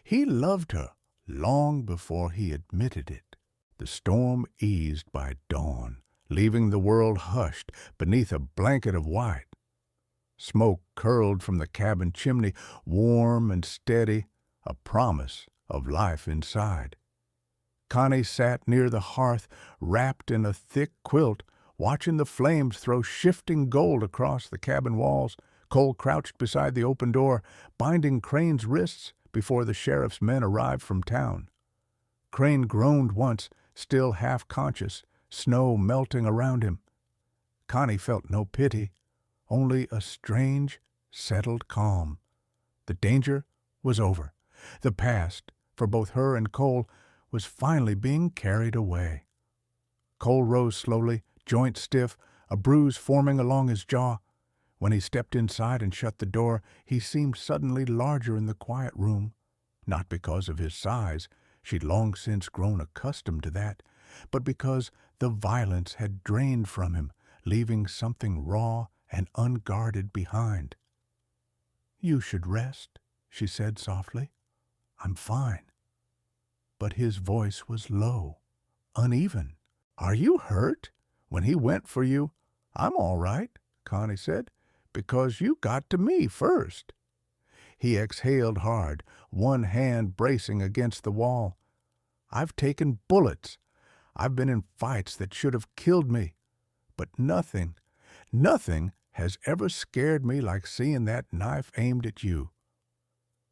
[SPEAKER 1] He loved her long before he admitted it. The storm eased by dawn, leaving the world hushed beneath a blanket of white. Smoke curled from the cabin chimney, warm and steady, a promise of life inside. Connie sat near the hearth, wrapped in a thick quilt, watching the flames throw shifting gold across the cabin walls. Cole crouched beside the open door, binding Crane's wrists before the sheriff's men arrived from town. Crane groaned once, still half-conscious, snow melting around him. Connie felt no pity, only a strange, settled calm. The danger was over. The past, for both her and Cole, was finally being carried away. Cole rose slowly, joints stiff, a bruise forming along his jaw. When he stepped inside and shut the door, he seemed suddenly larger in the quiet room. Not because of his size, she'd long since grown accustomed to that, but because the violence had drained from him, leaving something raw and unguarded behind. "You should rest," she said softly. "I'm fine." But his voice was low, uneven. "Are you hurt? When he went for you—" "I'm all right," Connie said, "because you got to me first." He exhaled hard, one hand bracing against the wall. "I've taken bullets. I've been in fights that should have killed me. But nothing, Nothing has ever scared me like seeing that knife aimed at you."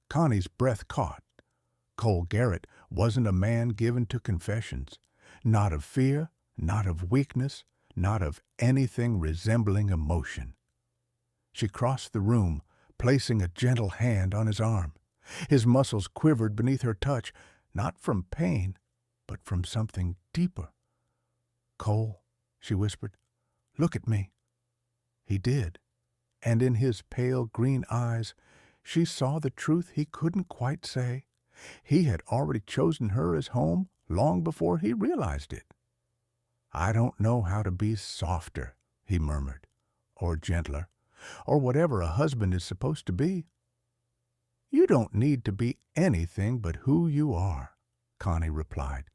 [SPEAKER 1] Connie's breath caught. Cole Garrett wasn't a man given to confessions, not of fear, not of weakness, not of anything resembling emotion. She crossed the room, placing a gentle hand on his arm. His muscles quivered beneath her touch, not from pain, but from something deeper. "Cole," she whispered, "look at me." He did, and in his pale green eyes she saw the truth he couldn't quite say. He had already chosen her as home long before he realized it. "I don't know how to be softer," he murmured, "or gentler, or whatever a husband is supposed to be." "You don't need to be anything but who you are," Connie replied.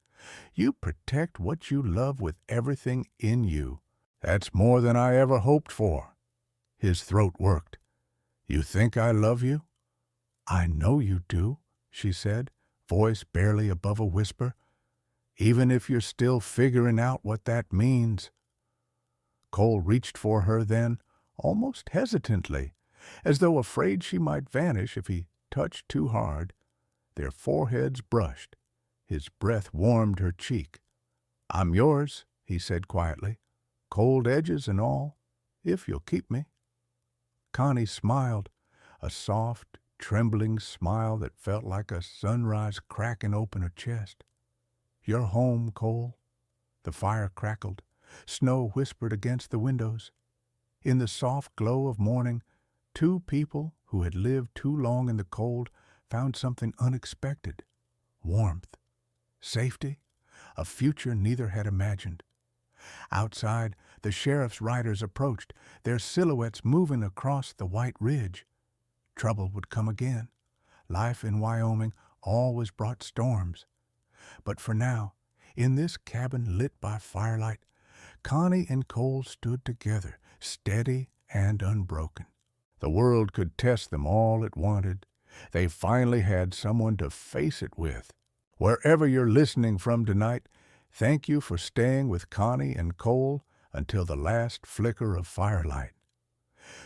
[SPEAKER 1] "You protect what you love with everything in you. That's more than I ever hoped for." His throat worked. "You think I love you?" "I know you do," she said, voice barely above a whisper. "Even if you're still figuring out what that means." Cole reached for her then, almost hesitantly, as though afraid she might vanish if he touched too hard. Their foreheads brushed. His breath warmed her cheek. "I'm yours," he said quietly, "cold edges and all, if you'll keep me." Connie smiled, a soft, trembling smile that felt like a sunrise cracking open her chest. "You're home, Cole." The fire crackled. Snow whispered against the windows. In the soft glow of morning, two people who had lived too long in the cold found something unexpected: warmth, safety, a future neither had imagined. Outside, the sheriff's riders approached, their silhouettes moving across the white ridge. Trouble would come again. Life in Wyoming always brought storms. But for now, in this cabin lit by firelight, Connie and Cole stood together, steady and unbroken. The world could test them all it wanted. They finally had someone to face it with. Wherever you're listening from tonight, thank you for staying with Connie and Cole until the last flicker of firelight.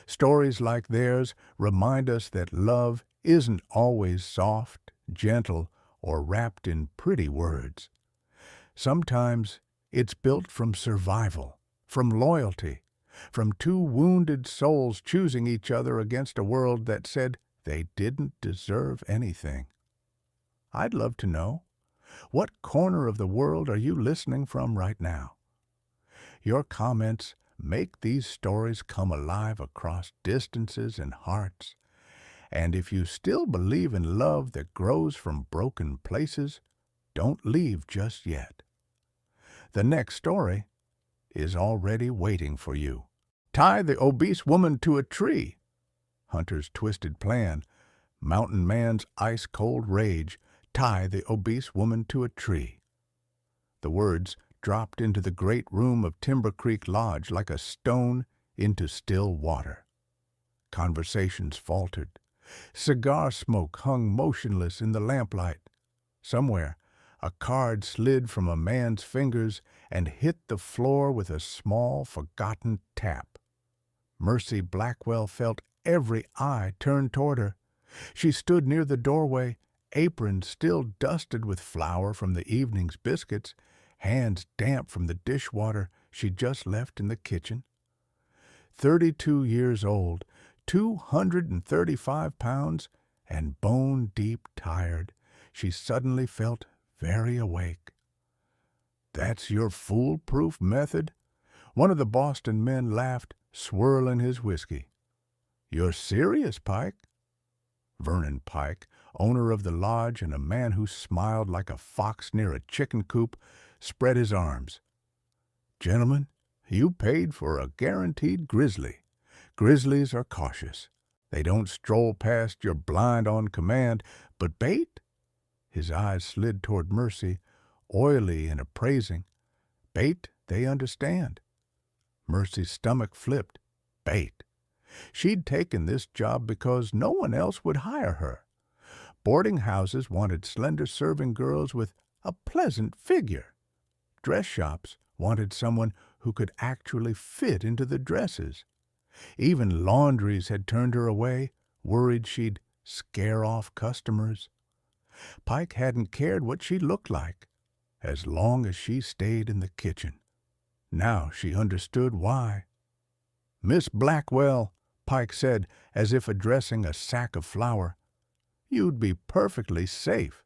[SPEAKER 1] Stories like theirs remind us that love isn't always soft, gentle, or wrapped in pretty words. Sometimes it's built from survival, from loyalty, from two wounded souls choosing each other against a world that said they didn't deserve anything. I'd love to know, what corner of the world are you listening from right now? Your comments make these stories come alive across distances and hearts. And if you still believe in love that grows from broken places, don't leave just yet. The next story is already waiting for you. Tie the obese woman to a tree. Hunter's twisted plan. Mountain man's ice-cold rage. Tie the obese woman to a tree. The words dropped into the great room of Timber Creek Lodge like a stone into still water. Conversations faltered. Cigar smoke hung motionless in the lamplight. Somewhere, a card slid from a man's fingers and hit the floor with a small, forgotten tap. Mercy Blackwell felt every eye turned toward her. She stood near the doorway, apron still dusted with flour from the evening's biscuits, hands damp from the dishwater she'd just left in the kitchen. 32 years old, 235 pounds, and bone-deep tired, she suddenly felt very awake. "That's your foolproof method?" One of the Boston men laughed, swirling his whiskey. "You're serious, Pike?" Vernon Pike, owner of the lodge and a man who smiled like a fox near a chicken coop, spread his arms. "Gentlemen, you paid for a guaranteed grizzly. Grizzlies are cautious. They don't stroll past your blind on command, but bait?" His eyes slid toward Mercy, oily and appraising. "Bait, they understand." Mercy's stomach flipped. Bait. She'd taken this job because no one else would hire her. Boarding houses wanted slender serving girls with a pleasant figure. Dress shops wanted someone who could actually fit into the dresses. Even laundries had turned her away, worried she'd scare off customers. Pike hadn't cared what she looked like, as long as she stayed in the kitchen. Now she understood why. "Miss Blackwell," Pike said, as if addressing a sack of flour, "you'd be perfectly safe.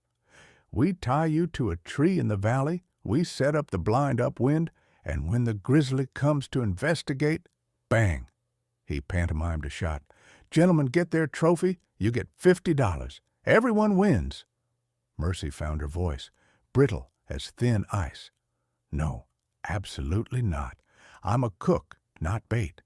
[SPEAKER 1] We tie you to a tree in the valley, we set up the blind upwind, and when the grizzly comes to investigate, bang!" He pantomimed a shot. "Gentlemen get their trophy, you get $50. Everyone wins." Mercy found her voice, brittle as thin ice. "No, absolutely not. I'm a cook, not bait."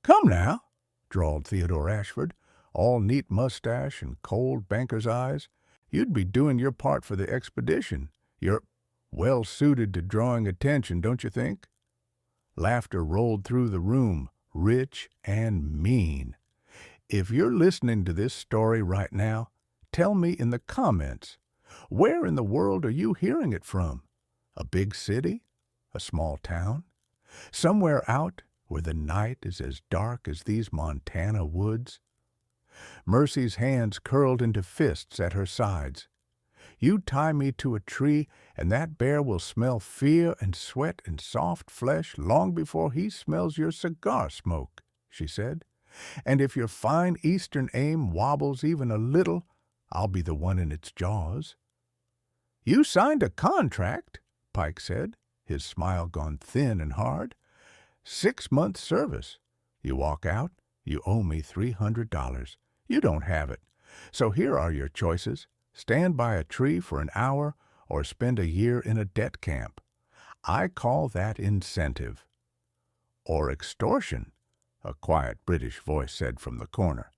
[SPEAKER 1] "Come now," drawled Theodore Ashford, all neat mustache and cold banker's eyes. "You'd be doing your part for the expedition. You're well suited to drawing attention, don't you think?" Laughter rolled through the room, rich and mean. If you're listening to this story right now, tell me in the comments, where in the world are you hearing it from? A big city? A small town? Somewhere out where the night is as dark as these Montana woods? Mercy's hands curled into fists at her sides. "You tie me to a tree, and that bear will smell fear and sweat and soft flesh long before he smells your cigar smoke," she said. "And if your fine eastern aim wobbles even a little, I'll be the one in its jaws." "You signed a contract," Pike said, his smile gone thin and hard. "6 months' service. You walk out, you owe me $300. You don't have it. So here are your choices. Stand by a tree for an hour or spend a year in a debt camp. I call that incentive." "Or extortion," a quiet British voice said from the corner.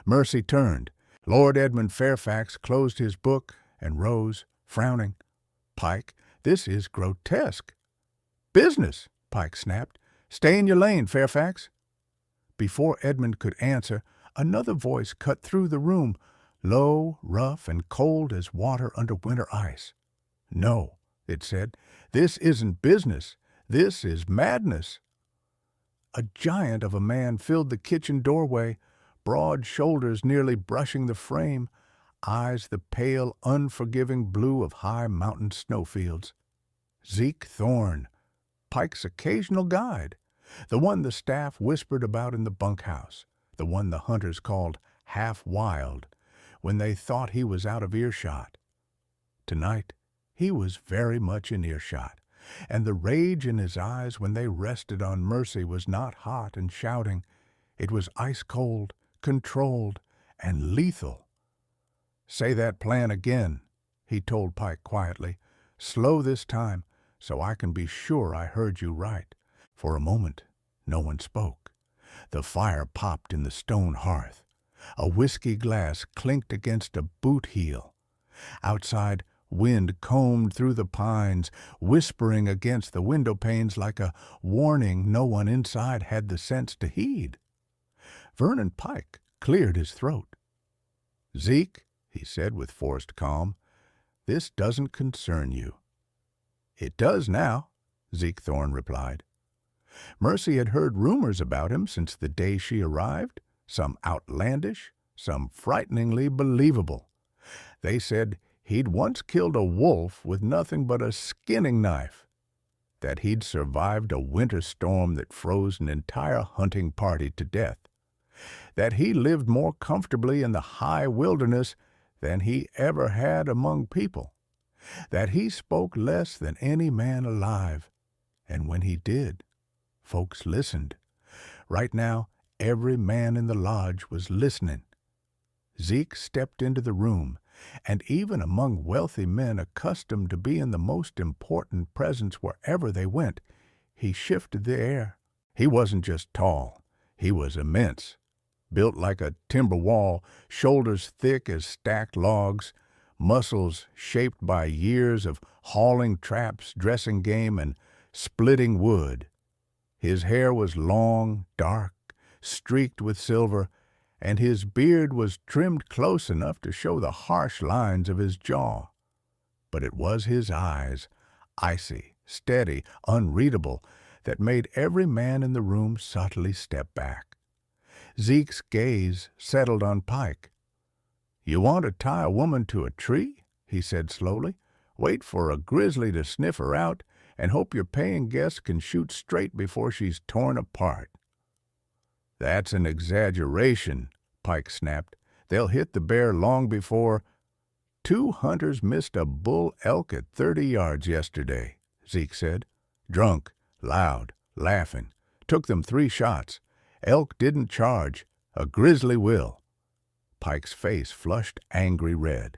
[SPEAKER 1] Mercy turned. Lord Edmund Fairfax closed his book and rose, frowning. "Pike, this is grotesque." "Business," Pike snapped. "Stay in your lane, Fairfax." Before Edmund could answer, another voice cut through the room, low, rough, and cold as water under winter ice. "No," it said, "this isn't business. This is madness." A giant of a man filled the kitchen doorway, broad shoulders nearly brushing the frame, eyes the pale, unforgiving blue of high mountain snowfields. Zeke Thorne, Pike's occasional guide, the one the staff whispered about in the bunkhouse, the one the hunters called half-wild when they thought he was out of earshot. Tonight he was very much in earshot, and the rage in his eyes when they rested on Mercy was not hot and shouting. It was ice-cold, controlled, and lethal. "Say that plan again," he told Pike quietly. "Slow this time, so I can be sure I heard you right." For a moment, no one spoke. The fire popped in the stone hearth. A whiskey glass clinked against a boot heel. Outside, wind combed through the pines, whispering against the window panes like a warning no one inside had the sense to heed. Vernon Pike cleared his throat. "Zeke," he said with forced calm, "this doesn't concern you." "It does now," Zeke Thorne replied. Mercy had heard rumors about him since the day she arrived, some outlandish, some frighteningly believable. They said he'd once killed a wolf with nothing but a skinning knife, that he'd survived a winter storm that froze an entire hunting party to death, that he lived more comfortably in the high wilderness than he ever had among people, that he spoke less than any man alive, and when he did, folks listened. Right now, every man in the lodge was listening. Zeke stepped into the room, and even among wealthy men accustomed to being the most important presence wherever they went, he shifted the air. He wasn't just tall, he was immense, built like a timber wall, shoulders thick as stacked logs, muscles shaped by years of hauling traps, dressing game, and splitting wood. His hair was long, dark, streaked with silver, and his beard was trimmed close enough to show the harsh lines of his jaw. But it was his eyes, icy, steady, unreadable, that made every man in the room subtly step back. Zeke's gaze settled on Pike. "You want to tie a woman to a tree?" he said slowly. "Wait for a grizzly to sniff her out and hope your paying guests can shoot straight before she's torn apart." "That's an exaggeration," Pike snapped. "They'll hit the bear long before—" "2 hunters missed a bull elk at 30 yards yesterday," Zeke said. "Drunk, loud, laughing. Took them 3 shots. Elk didn't charge. A grizzly will." Pike's face flushed angry red.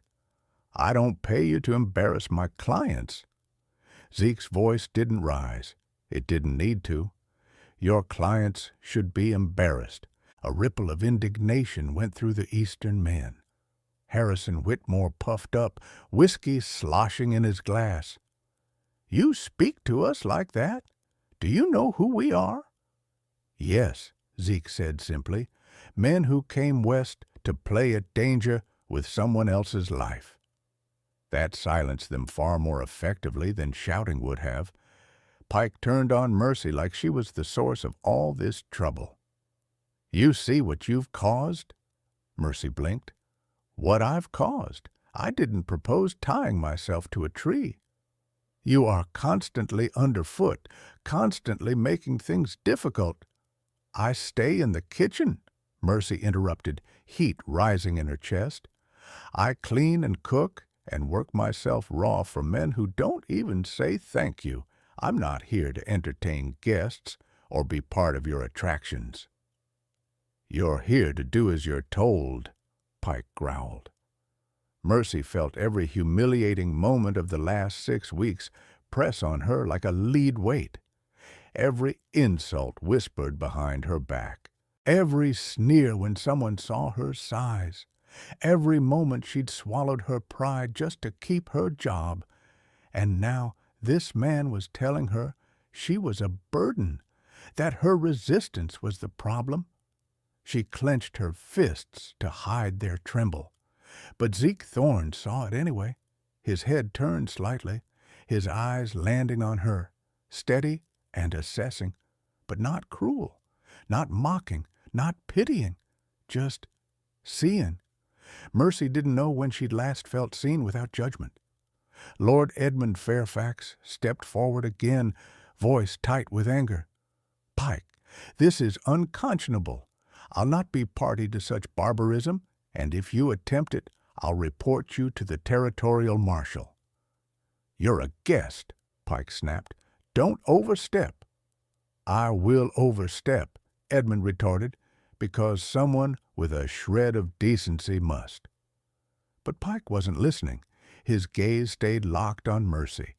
[SPEAKER 1] "I don't pay you to embarrass my clients." Zeke's voice didn't rise. It didn't need to. "Your clients should be embarrassed." A ripple of indignation went through the Eastern men. Harrison Whitmore puffed up, whiskey sloshing in his glass. "You speak to us like that? Do you know who we are?" "Yes," Zeke said simply. "Men who came west to play at danger with someone else's life." That silenced them far more effectively than shouting would have. Pike turned on Mercy like she was the source of all this trouble. "You see what you've caused?" Mercy blinked. "What I've caused? I didn't propose tying myself to a tree." "You are constantly underfoot, constantly making things difficult." "I stay in the kitchen," Mercy interrupted, heat rising in her chest. "I clean and cook and work myself raw for men who don't even say thank you. I'm not here to entertain guests or be part of your attractions." "You're here to do as you're told," Pike growled. Mercy felt every humiliating moment of the last 6 weeks press on her like a lead weight. Every insult whispered behind her back. Every sneer when someone saw her size. Every moment she'd swallowed her pride just to keep her job. And now this man was telling her she was a burden, that her resistance was the problem. She clenched her fists to hide their tremble. But Zeke Thorne saw it anyway. His head turned slightly, his eyes landing on her, steady and assessing, but not cruel, not mocking, not pitying, just seeing. Mercy didn't know when she'd last felt seen without judgment. Lord Edmund Fairfax stepped forward again, voice tight with anger. "Pike, this is unconscionable. I'll not be party to such barbarism, and if you attempt it, I'll report you to the territorial marshal." "You're a guest," Pike snapped. "Don't overstep." "I will overstep," Edmund retorted, "because someone with a shred of decency must." But Pike wasn't listening. His gaze stayed locked on Mercy.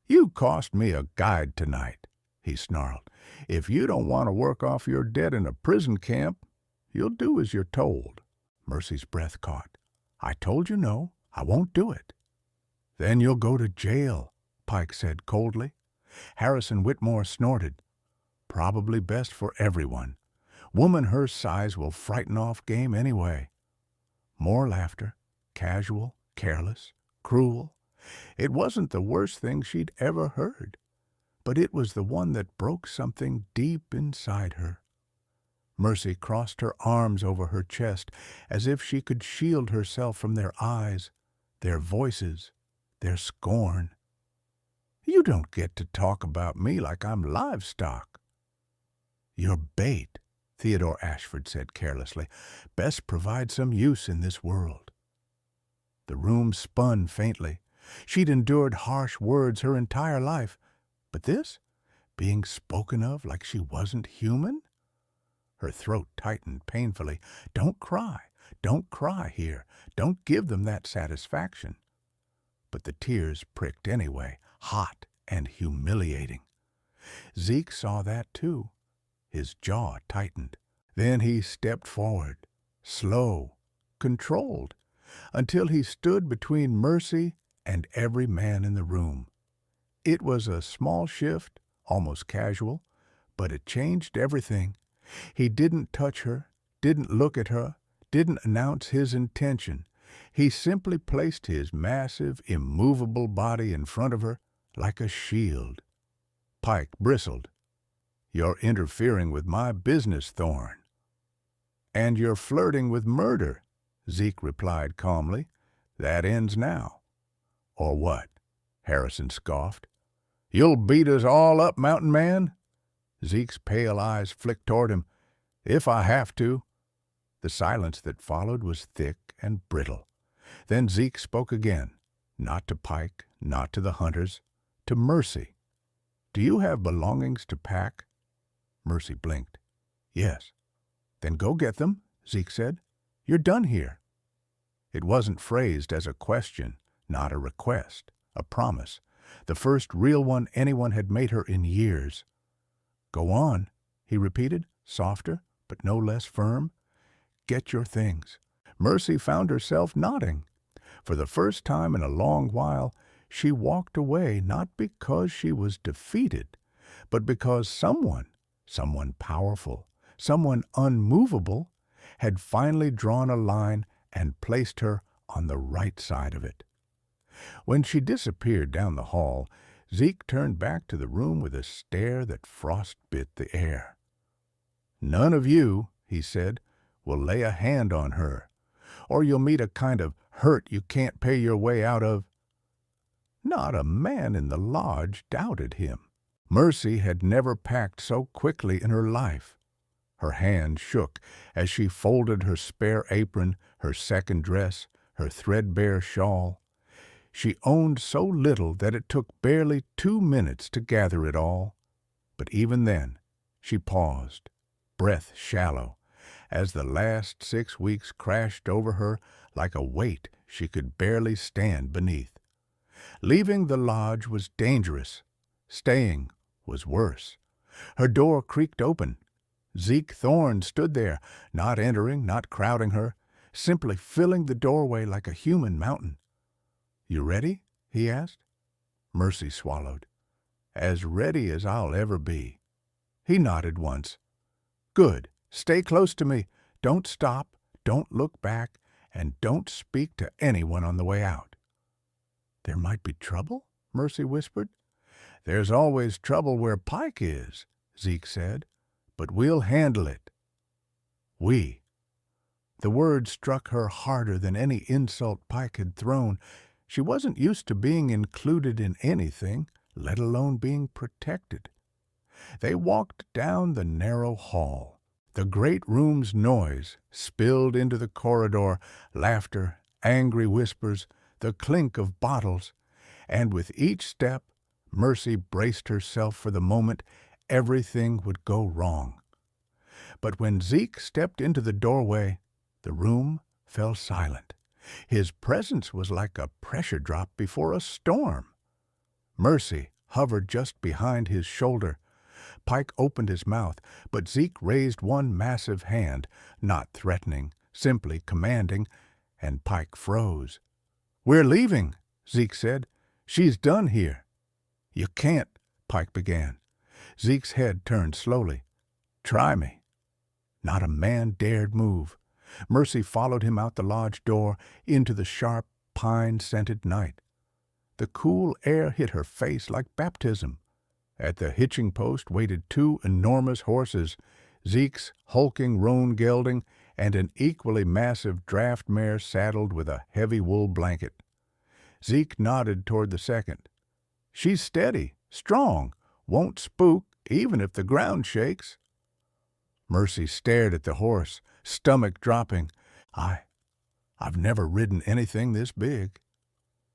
[SPEAKER 1] "You cost me a guide tonight," he snarled. "If you don't want to work off your debt in a prison camp, you'll do as you're told." Mercy's breath caught. "I told you no. I won't do it." "Then you'll go to jail," Pike said coldly. Harrison Whitmore snorted. "Probably best for everyone. Woman her size will frighten off game anyway." More laughter, casual, careless, cruel. It wasn't the worst thing she'd ever heard, but it was the one that broke something deep inside her. Mercy crossed her arms over her chest as if she could shield herself from their eyes, their voices, their scorn. "You don't get to talk about me like I'm livestock." "You're bait," Theodore Ashford said carelessly. "Best provide some use in this world." The room spun faintly. She'd endured harsh words her entire life. But this? Being spoken of like she wasn't human? Her throat tightened painfully. Don't cry here. Don't give them that satisfaction. But the tears pricked anyway, hot and humiliating. Zeke saw that too. His jaw tightened. Then he stepped forward, slow, controlled, until he stood between Mercy and every man in the room. It was a small shift, almost casual, but it changed everything. He didn't touch her, didn't look at her, didn't announce his intention. He simply placed his massive, immovable body in front of her like a shield. Pike bristled, You're interfering with my business, Thorn. And you're flirting with murder, Zeke replied calmly. That ends now. Or what? Harrison scoffed. You'll beat us all up, mountain man? Zeke's pale eyes flicked toward him. If I have to. The silence that followed was thick and brittle. Then Zeke spoke again, not to Pike, not to the hunters, to Mercy. Do you have belongings to pack? Mercy blinked. Yes. Then go get them, Zeke said. You're done here. It wasn't phrased as a question, not a request, a promise, the first real one anyone had made her in years. Go on, he repeated, softer, but no less firm. Get your things. Mercy found herself nodding. For the first time in a long while, she walked away not because she was defeated, but because someone powerful, someone unmovable, had finally drawn a line and placed her on the right side of it. When she disappeared down the hall, Zeke turned back to the room with a stare that frostbit the air. None of you, he said, will lay a hand on her, or you'll meet a kind of hurt you can't pay your way out of. Not a man in the lodge doubted him. Mercy had never packed so quickly in her life. Her hand shook as she folded her spare apron, her second dress, her threadbare shawl. She owned so little that it took barely 2 minutes to gather it all. But even then, she paused, breath shallow, as the last 6 weeks crashed over her like a weight she could barely stand beneath. Leaving the lodge was dangerous. Staying was worse. Her door creaked open. Zeke Thorne stood there, not entering, not crowding her, simply filling the doorway like a human mountain. You ready? He asked. Mercy swallowed. As ready as I'll ever be. He nodded once. Good. Stay close to me. Don't stop, don't look back, and don't speak to anyone on the way out. There might be trouble? Mercy whispered. There's always trouble where Pike is, Zeke said, but we'll handle it. We. The word struck her harder than any insult Pike had thrown. She wasn't used to being included in anything, let alone being protected. They walked down the narrow hall. The great room's noise spilled into the corridor, laughter, angry whispers, the clink of bottles, and with each step, Mercy braced herself for the moment everything would go wrong. But when Zeke stepped into the doorway, the room fell silent. His presence was like a pressure drop before a storm. Mercy hovered just behind his shoulder. Pike opened his mouth, but Zeke raised one massive hand, not threatening, simply commanding, and Pike froze. We're leaving, Zeke said. She's done here. You can't, Pike began. Zeke's head turned slowly. Try me. Not a man dared move. Mercy followed him out the lodge door into the sharp, pine-scented night. The cool air hit her face like baptism. At the hitching post waited 2 enormous horses, Zeke's hulking roan gelding and an equally massive draft mare saddled with a heavy wool blanket. Zeke nodded toward the second. She's steady, strong, won't spook even if the ground shakes. Mercy stared at the horse, stomach dropping. I've never ridden anything this big.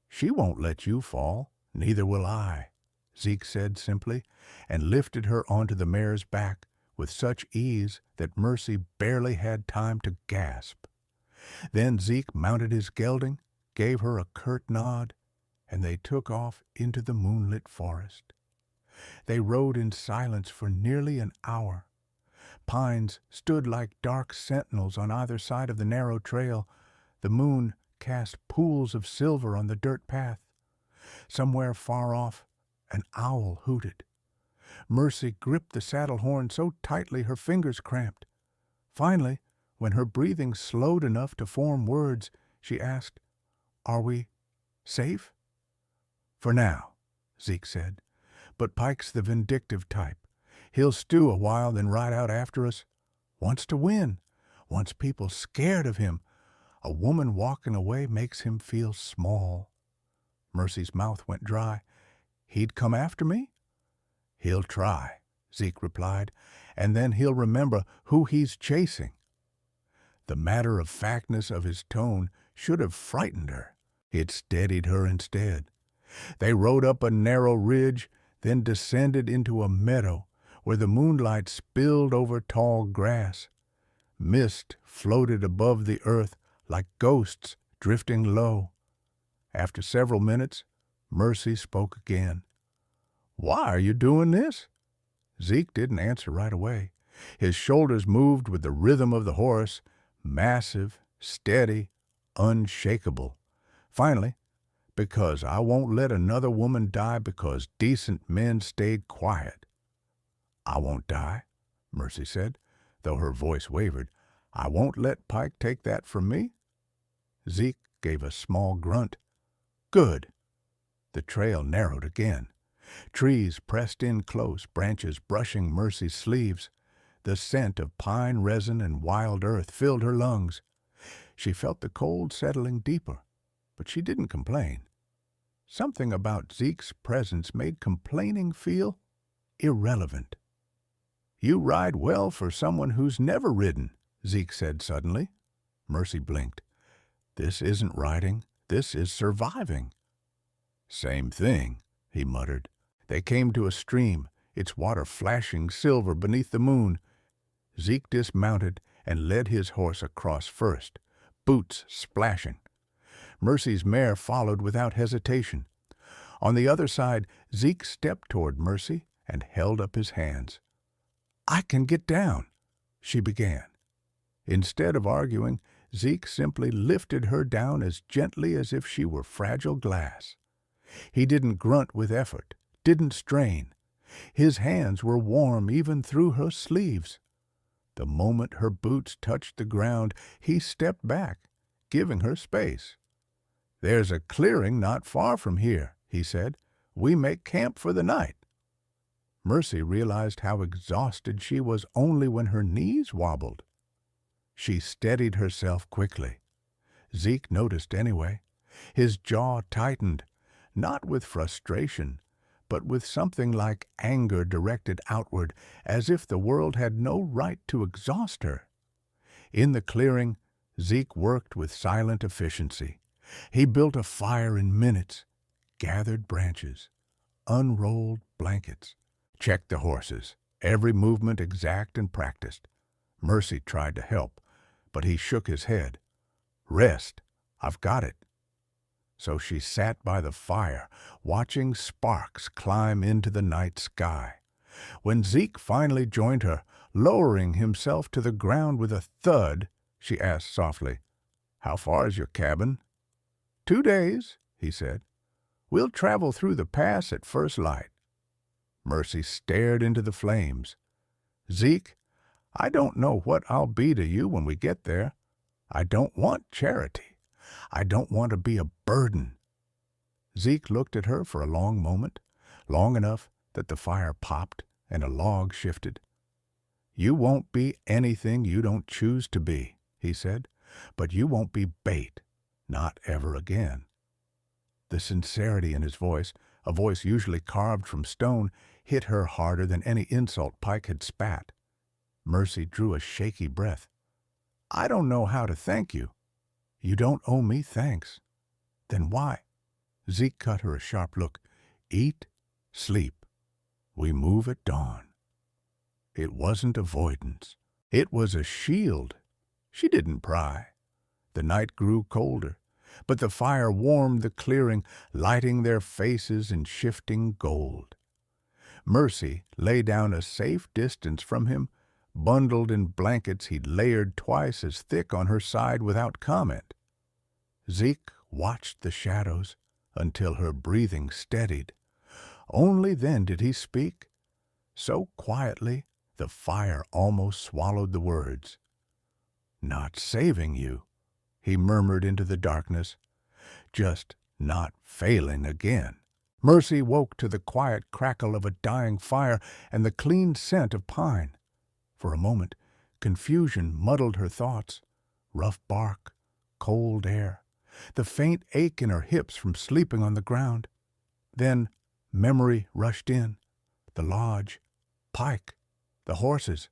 [SPEAKER 1] She won't let you fall, neither will I, Zeke said simply, and lifted her onto the mare's back with such ease that Mercy barely had time to gasp. Then Zeke mounted his gelding, gave her a curt nod, and they took off into the moonlit forest. They rode in silence for nearly an hour. Pines stood like dark sentinels on either side of the narrow trail. The moon cast pools of silver on the dirt path. Somewhere far off, an owl hooted. Mercy gripped the saddle horn so tightly her fingers cramped. Finally, when her breathing slowed enough to form words, she asked, Are we safe? For now, Zeke said, but Pike's the vindictive type. He'll stew a while, then ride out after us. Wants to win. Wants people scared of him. A woman walking away makes him feel small. Mercy's mouth went dry. He'd come after me? He'll try, Zeke replied, and then he'll remember who he's chasing. The matter-of-factness of his tone should have frightened her. It steadied her instead. They rode up a narrow ridge, then descended into a meadow where the moonlight spilled over tall grass. Mist floated above the earth like ghosts drifting low. After several minutes, Mercy spoke again. "Why are you doing this?" Zeke didn't answer right away. His shoulders moved with the rhythm of the horse, massive, steady, unshakable. Finally, "Because I won't let another woman die because decent men stayed quiet." "I won't die," Mercy said, though her voice wavered. "I won't let Pike take that from me." Zeke gave a small grunt. "Good." The trail narrowed again. Trees pressed in close, branches brushing Mercy's sleeves. The scent of pine resin and wild earth filled her lungs. She felt the cold settling deeper, but she didn't complain. Something about Zeke's presence made complaining feel irrelevant. "You ride well for someone who's never ridden," Zeke said suddenly. Mercy blinked. "This isn't riding. This is surviving." "Same thing," he muttered. They came to a stream, its water flashing silver beneath the moon. Zeke dismounted and led his horse across first, boots splashing. Mercy's mare followed without hesitation. On the other side, Zeke stepped toward Mercy and held up his hands. "I can get down," she began. Instead of arguing, Zeke simply lifted her down as gently as if she were fragile glass. He didn't grunt with effort, didn't strain. His hands were warm even through her sleeves. The moment her boots touched the ground, he stepped back, giving her space. "There's a clearing not far from here," he said. "We make camp for the night." Mercy realized how exhausted she was only when her knees wobbled. She steadied herself quickly. Zeke noticed anyway. His jaw tightened, not with frustration, but with something like anger directed outward, as if the world had no right to exhaust her. In the clearing, Zeke worked with silent efficiency. He built a fire in minutes, gathered branches, unrolled blankets, checked the horses, every movement exact and practiced. Mercy tried to help, but he shook his head. "Rest. I've got it." So she sat by the fire, watching sparks climb into the night sky. When Zeke finally joined her, lowering himself to the ground with a thud, she asked softly, "How far is your cabin?" 2 days, he said. "We'll travel through the pass at first light." Mercy stared into the flames. "Zeke, I don't know what I'll be to you when we get there. I don't want charity. I don't want to be a burden." Zeke looked at her for a long moment, long enough that the fire popped and a log shifted. "You won't be anything you don't choose to be," he said, "but you won't be bait, not ever again." The sincerity in his voice, a voice usually carved from stone, hit her harder than any insult Pike had spat. Mercy drew a shaky breath. "I don't know how to thank you." "You don't owe me thanks." "Then why?" Zeke cut her a sharp look. "Eat, sleep. We move at dawn." It wasn't avoidance. It was a shield. She didn't pry. The night grew colder, but the fire warmed the clearing, lighting their faces in shifting gold. Mercy lay down a safe distance from him, bundled in blankets he'd layered twice as thick on her side without comment. Zeke watched the shadows until her breathing steadied. Only then did he speak, so quietly the fire almost swallowed the words. "Not saving you," he murmured into the darkness, "just not failing again." Mercy woke to the quiet crackle of a dying fire and the clean scent of pine. For a moment, confusion muddled her thoughts. Rough bark, cold air, the faint ache in her hips from sleeping on the ground. Then memory rushed in. The lodge, Pike, the horses,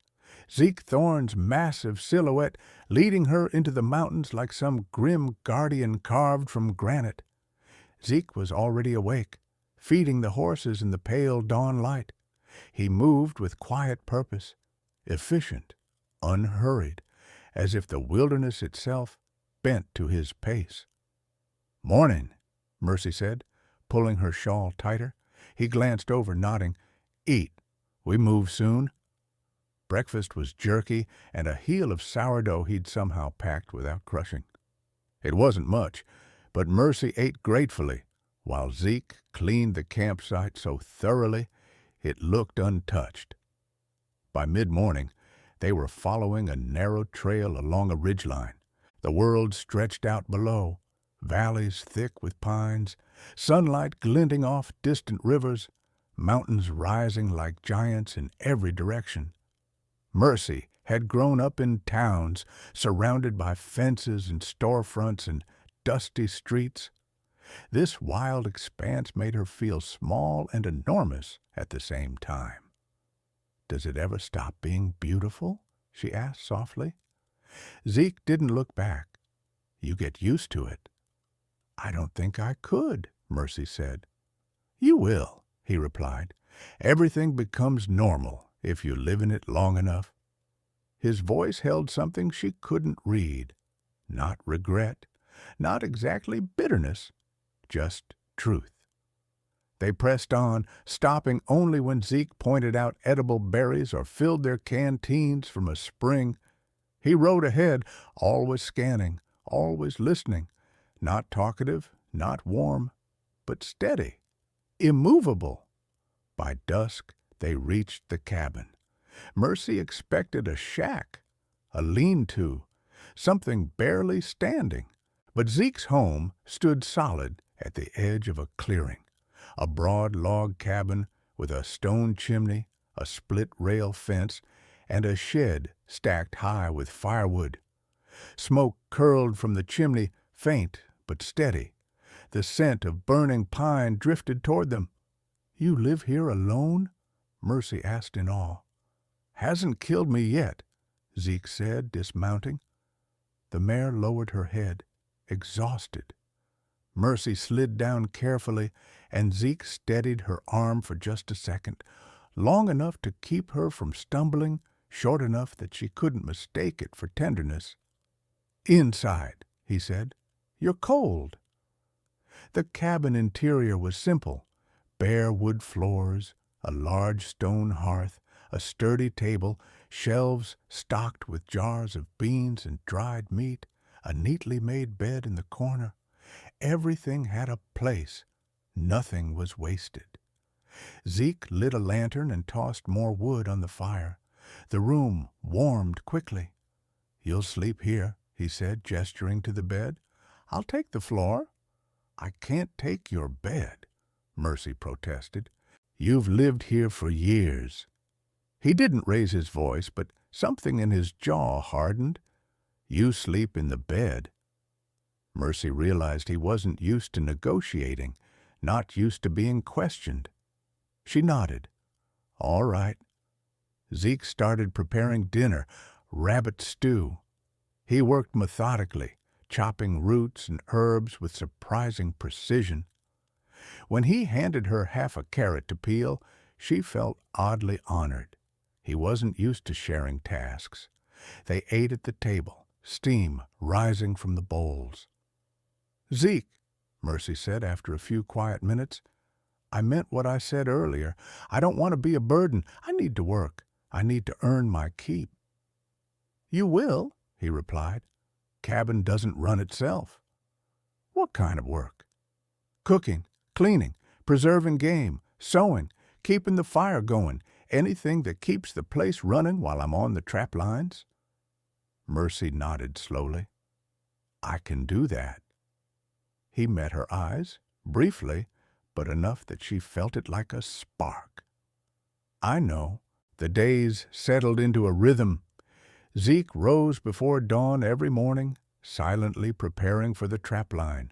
[SPEAKER 1] Zeke Thorne's massive silhouette leading her into the mountains like some grim guardian carved from granite. Zeke was already awake, feeding the horses in the pale dawn light. He moved with quiet purpose, efficient, unhurried, as if the wilderness itself bent to his pace. "Morning," Mercy said, pulling her shawl tighter. He glanced over, nodding. "Eat. We move soon." Breakfast was jerky and a heel of sourdough he'd somehow packed without crushing. It wasn't much, but Mercy ate gratefully, while Zeke cleaned the campsite so thoroughly it looked untouched. By mid-morning, they were following a narrow trail along a ridgeline. The world stretched out below, valleys thick with pines, sunlight glinting off distant rivers, mountains rising like giants in every direction. Mercy had grown up in towns, surrounded by fences and storefronts and dusty streets. This wild expanse made her feel small and enormous at the same time. "Does it ever stop being beautiful?" she asked softly. Zeke didn't look back. "You get used to it." "I don't think I could," Mercy said. "You will," he replied. "Everything becomes normal if you live in it long enough." His voice held something she couldn't read. Not regret, not exactly bitterness, just truth. They pressed on, stopping only when Zeke pointed out edible berries or filled their canteens from a spring. He rode ahead, always scanning, always listening, not talkative, not warm, but steady, immovable. By dusk, they reached the cabin. Mercy expected a shack, a lean-to, something barely standing. But Zeke's home stood solid at the edge of a clearing, a broad log cabin with a stone chimney, a split-rail fence, and a shed stacked high with firewood. Smoke curled from the chimney, faint but steady. The scent of burning pine drifted toward them. "You live here alone?" Mercy asked in awe. "Hasn't killed me yet," Zeke said, dismounting. The mare lowered her head, exhausted. Mercy slid down carefully, and Zeke steadied her arm for just a second, long enough to keep her from stumbling, short enough that she couldn't mistake it for tenderness. "Inside," he said. "You're cold." The cabin interior was simple. Bare wood floors, a large stone hearth, a sturdy table, shelves stocked with jars of beans and dried meat, a neatly made bed in the corner. Everything had a place. Nothing was wasted. Zeke lit a lantern and tossed more wood on the fire. The room warmed quickly. "You'll sleep here," he said, gesturing to the bed. "I'll take the floor." "I can't take your bed," Mercy protested. "You've lived here for years." He didn't raise his voice, but something in his jaw hardened. "You sleep in the bed." Mercy realized he wasn't used to negotiating, not used to being questioned. She nodded. "All right." Zeke started preparing dinner, rabbit stew. He worked methodically, chopping roots and herbs with surprising precision. When he handed her half a carrot to peel, she felt oddly honored. He wasn't used to sharing tasks. They ate at the table, steam rising from the bowls. "Zeke," Mercy said after a few quiet minutes, "I meant what I said earlier. I don't want to be a burden. I need to work. I need to earn my keep." "You will," he replied. "Cabin doesn't run itself." "What kind of work?" "Cooking, cleaning, preserving game, sewing, keeping the fire going, anything that keeps the place running while I'm on the trap lines." Mercy nodded slowly. "I can do that." He met her eyes, briefly, but enough that she felt it like a spark. I know. The days settled into a rhythm. Zeke rose before dawn every morning, silently preparing for the trapline.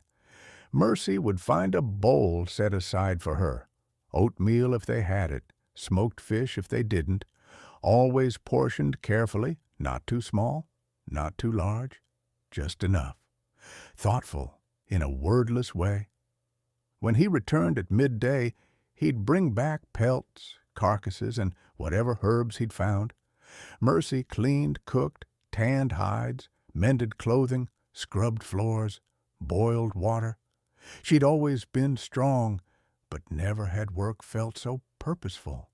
[SPEAKER 1] Mercy would find a bowl set aside for her, oatmeal if they had it, smoked fish if they didn't, always portioned carefully, not too small, not too large, just enough. Thoughtful, in a wordless way. When he returned at midday, he'd bring back pelts, carcasses, and whatever herbs he'd found. Mercy cleaned, cooked, tanned hides, mended clothing, scrubbed floors, boiled water. She'd always been strong, but never had work felt so purposeful.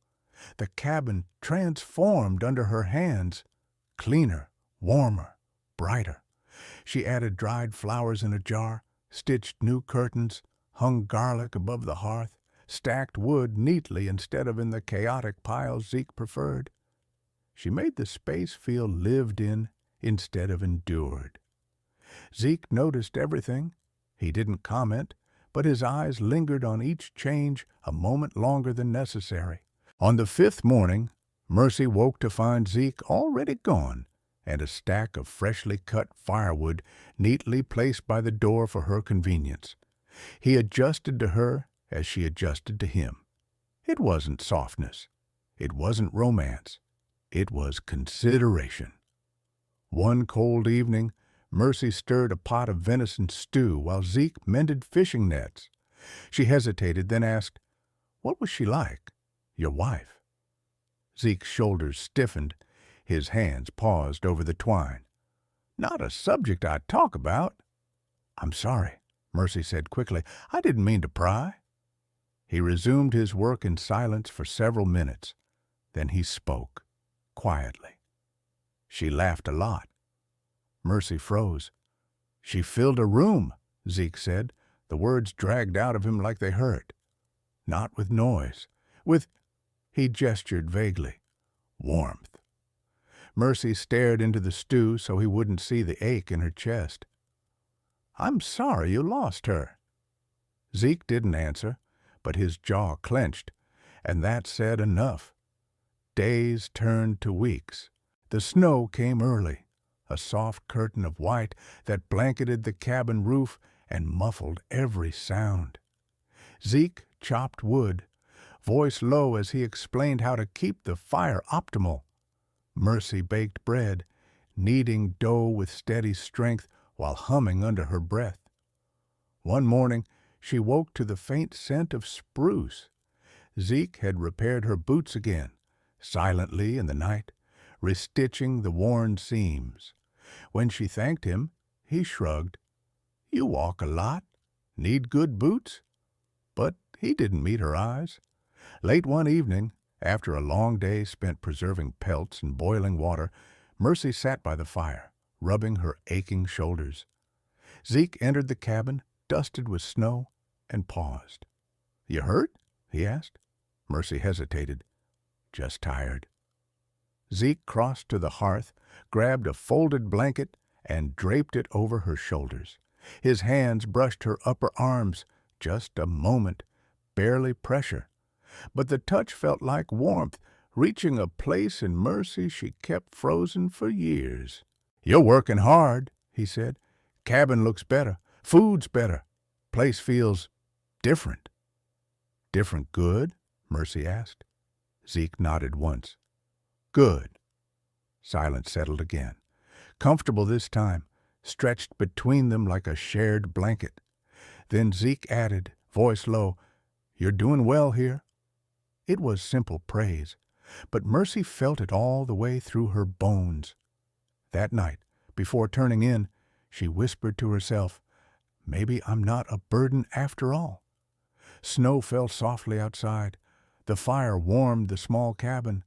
[SPEAKER 1] The cabin transformed under her hands, cleaner, warmer, brighter. She added dried flowers in a jar, stitched new curtains, hung garlic above the hearth, stacked wood neatly instead of in the chaotic piles Zeke preferred. She made the space feel lived in instead of endured. Zeke noticed everything. He didn't comment, but his eyes lingered on each change a moment longer than necessary. On the fifth morning, Mercy woke to find Zeke already gone, and a stack of freshly cut firewood neatly placed by the door for her convenience. He adjusted to her as she adjusted to him. It wasn't softness. It wasn't romance. It was consideration. One cold evening, Mercy stirred a pot of venison stew while Zeke mended fishing nets. She hesitated, then asked, "What was she like, your wife?" Zeke's shoulders stiffened. His hands paused over the twine. "Not a subject I'd talk about." "I'm sorry," Mercy said quickly. "I didn't mean to pry." He resumed his work in silence for several minutes. Then he spoke, quietly. "She laughed a lot." Mercy froze. "She filled a room," Zeke said. The words dragged out of him like they hurt. "Not with noise. With," he gestured vaguely, "warmth." Mercy stared into the stew so he wouldn't see the ache in her chest. "I'm sorry you lost her." Zeke didn't answer, but his jaw clenched, and that said enough. Days turned to weeks. The snow came early, a soft curtain of white that blanketed the cabin roof and muffled every sound. Zeke chopped wood, voice low as he explained how to keep the fire optimal. Mercy baked bread, kneading dough with steady strength while humming under her breath. One morning, she woke to the faint scent of spruce. Zeke had repaired her boots again, silently in the night, restitching the worn seams. When she thanked him, he shrugged. "You walk a lot. Need good boots?" But he didn't meet her eyes. Late one evening, after a long day spent preserving pelts and boiling water, Mercy sat by the fire, rubbing her aching shoulders. Zeke entered the cabin, dusted with snow, and paused. "You hurt?" he asked. Mercy hesitated. "Just tired." Zeke crossed to the hearth, grabbed a folded blanket, and draped it over her shoulders. His hands brushed her upper arms, just a moment, barely pressure. But the touch felt like warmth, reaching a place in Mercy she kept frozen for years. "You're working hard," he said. "Cabin looks better. Food's better. Place feels different." "Different good?" Mercy asked. Zeke nodded once. "Good." Silence settled again. Comfortable this time, stretched between them like a shared blanket. Then Zeke added, voice low, "You're doing well here." It was simple praise, but Mercy felt it all the way through her bones. That night, before turning in, she whispered to herself, "Maybe I'm not a burden after all." Snow fell softly outside. The fire warmed the small cabin,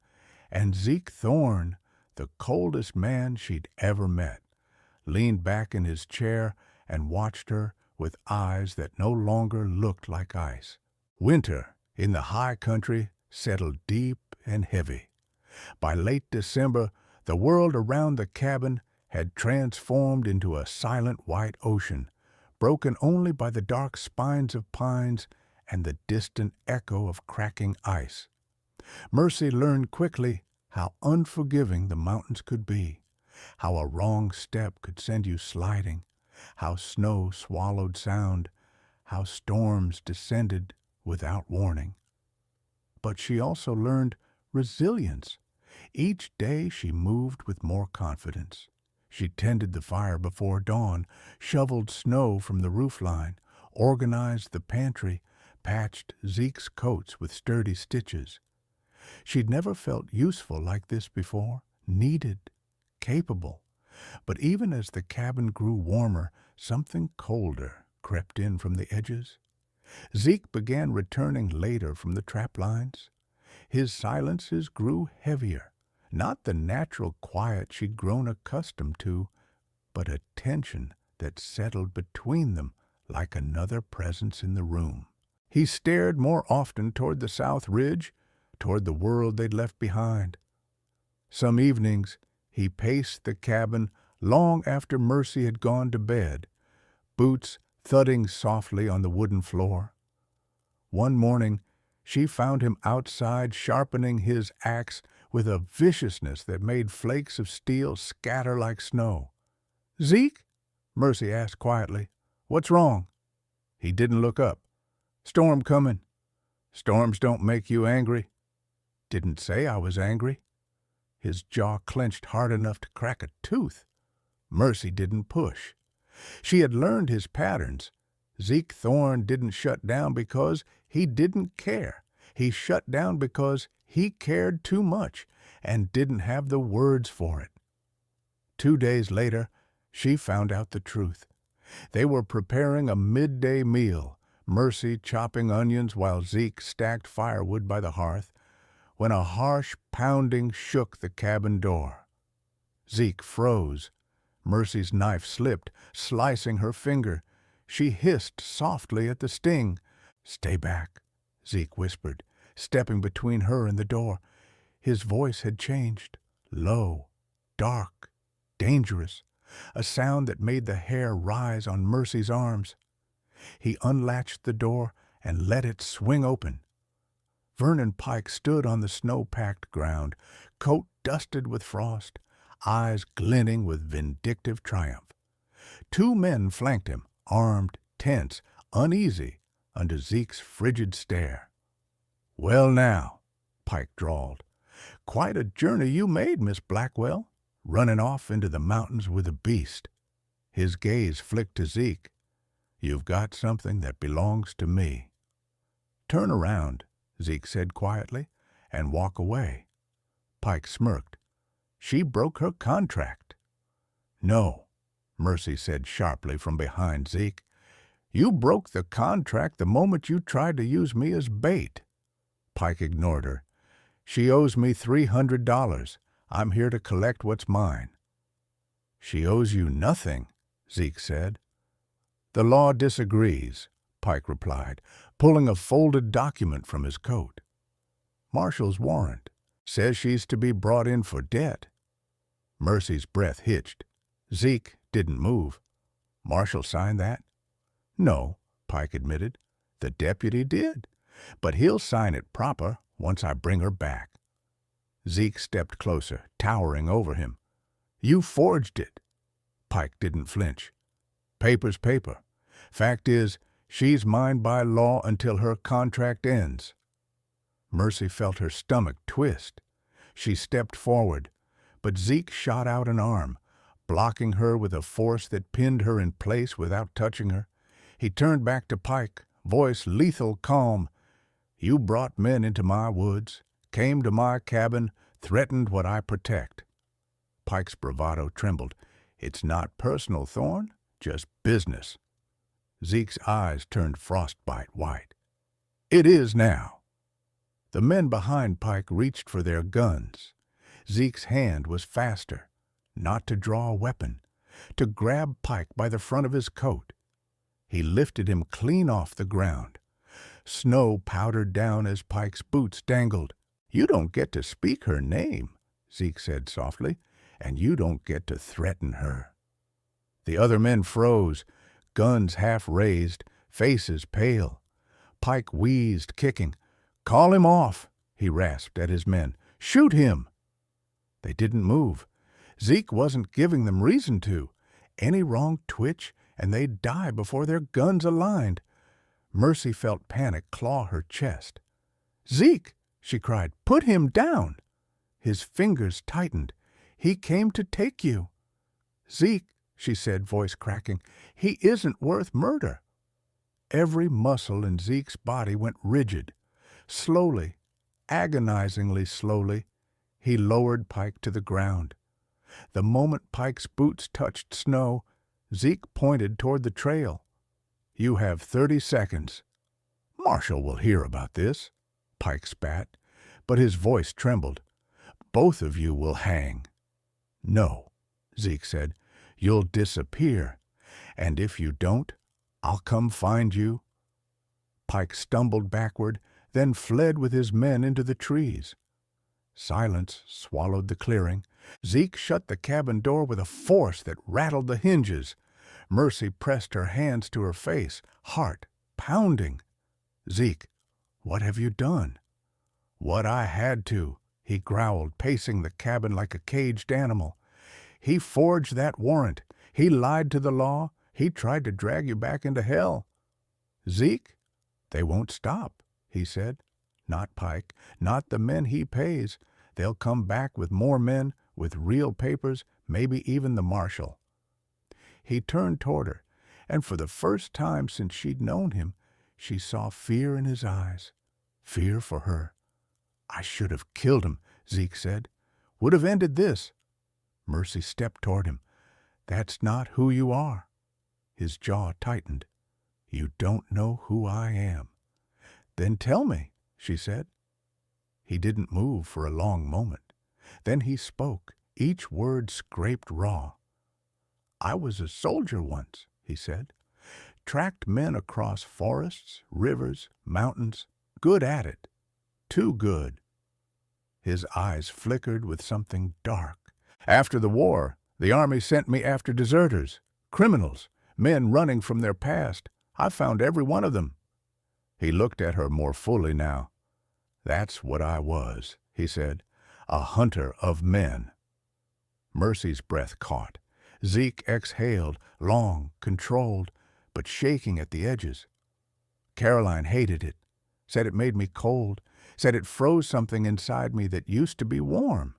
[SPEAKER 1] and Zeke Thorne, the coldest man she'd ever met, leaned back in his chair and watched her with eyes that no longer looked like ice. Winter in the high country settled deep and heavy. By late December, the world around the cabin had transformed into a silent white ocean, broken only by the dark spines of pines and the distant echo of cracking ice. Mercy learned quickly how unforgiving the mountains could be, how a wrong step could send you sliding, how snow swallowed sound, how storms descended without warning. But she also learned resilience. Each day she moved with more confidence. She tended the fire before dawn, shoveled snow from the roofline, organized the pantry, patched Zeke's coats with sturdy stitches. She'd never felt useful like this before, needed, capable. But even as the cabin grew warmer, something colder crept in from the edges. Zeke began returning later from the trap lines. His silences grew heavier, not the natural quiet she'd grown accustomed to, but a tension that settled between them like another presence in the room. He stared more often toward the south ridge, toward the world they'd left behind. Some evenings he paced the cabin long after Mercy had gone to bed, boots thudding softly on the wooden floor. One morning she found him outside sharpening his axe with a viciousness that made flakes of steel scatter like snow. "Zeke?" Mercy asked quietly. "What's wrong?" He didn't look up. "Storm coming." "Storms don't make you angry." "Didn't say I was angry." His jaw clenched hard enough to crack a tooth. Mercy didn't push. She had learned his patterns. Zeke Thorne didn't shut down because he didn't care. He shut down because he cared too much and didn't have the words for it. 2 days later, she found out the truth. They were preparing a midday meal, Mercy chopping onions while Zeke stacked firewood by the hearth, when a harsh pounding shook the cabin door. Zeke froze. Mercy's knife slipped, slicing her finger. She hissed softly at the sting. "Stay back," Zeke whispered, stepping between her and the door. His voice had changed, low, dark, dangerous, a sound that made the hair rise on Mercy's arms. He unlatched the door and let it swing open. Vernon Pike stood on the snow-packed ground, coat dusted with frost, eyes glinting with vindictive triumph. 2 men flanked him, armed, tense, uneasy, under Zeke's frigid stare. "Well now," Pike drawled, "quite a journey you made, Miss Blackwell, running off into the mountains with a beast." His gaze flicked to Zeke. "You've got something that belongs to me." "Turn around," Zeke said quietly, "and walk away." Pike smirked. "She broke her contract." "No," Mercy said sharply from behind Zeke. "You broke the contract the moment you tried to use me as bait." Pike ignored her. "She owes me $300. I'm here to collect what's mine." "She owes you nothing," Zeke said. "The law disagrees," Pike replied, pulling a folded document from his coat. "Marshal's warrant says she's to be brought in for debt." Mercy's breath hitched. Zeke didn't move. "Marshal signed that?" "No," Pike admitted. "The deputy did. But he'll sign it proper once I bring her back." Zeke stepped closer, towering over him. "You forged it." Pike didn't flinch. "Paper's paper. Fact is, she's mine by law until her contract ends." Mercy felt her stomach twist. She stepped forward, but Zeke shot out an arm, blocking her with a force that pinned her in place without touching her. He turned back to Pike, voice lethal calm. "You brought men into my woods, came to my cabin, threatened what I protect." Pike's bravado trembled. "It's not personal, Thorne, just business." Zeke's eyes turned frostbite white. "It is now." The men behind Pike reached for their guns. Zeke's hand was faster, not to draw a weapon, to grab Pike by the front of his coat. He lifted him clean off the ground. Snow powdered down as Pike's boots dangled. "You don't get to speak her name," Zeke said softly, "and you don't get to threaten her." The other men froze, guns half raised, faces pale. Pike wheezed, kicking. "Call him off," he rasped at his men. "Shoot him!" They didn't move. Zeke wasn't giving them reason to. Any wrong twitch, and they'd die before their guns aligned. Mercy felt panic claw her chest. "Zeke!" she cried. "Put him down!" His fingers tightened. "He came to take you." "Zeke," she said, voice cracking, "he isn't worth murder." Every muscle in Zeke's body went rigid. Slowly, agonizingly slowly, he lowered Pike to the ground. The moment Pike's boots touched snow, Zeke pointed toward the trail. "You have 30 seconds. "Marshall will hear about this," Pike spat, but his voice trembled. "Both of you will hang." "No," Zeke said. "You'll disappear, and if you don't, I'll come find you." Pike stumbled backward, then fled with his men into the trees. Silence swallowed the clearing. Zeke shut the cabin door with a force that rattled the hinges. Mercy pressed her hands to her face, heart pounding. "Zeke, what have you done?" "What I had to," he growled, pacing the cabin like a caged animal. "He forged that warrant. He lied to the law. He tried to drag you back into hell." "Zeke, they won't stop," he said. "Not Pike, not the men he pays. They'll come back with more men, with real papers, maybe even the marshal." He turned toward her, and for the first time since she'd known him, she saw fear in his eyes. Fear for her. "I should have killed him," Zeke said. "Would have ended this." Mercy stepped toward him. "That's not who you are." His jaw tightened. "You don't know who I am." "Then tell me," she said. He didn't move for a long moment. Then he spoke, each word scraped raw. "I was a soldier once," he said. "Tracked men across forests, rivers, mountains. Good at it. Too good." His eyes flickered with something dark. "After the war, the Army sent me after deserters, criminals, men running from their past. I found every one of them." He looked at her more fully now. "That's what I was," he said, "a hunter of men." Mercy's breath caught. Zeke exhaled, long, controlled, but shaking at the edges. "Caroline hated it, said it made me cold, said it froze something inside me that used to be warm."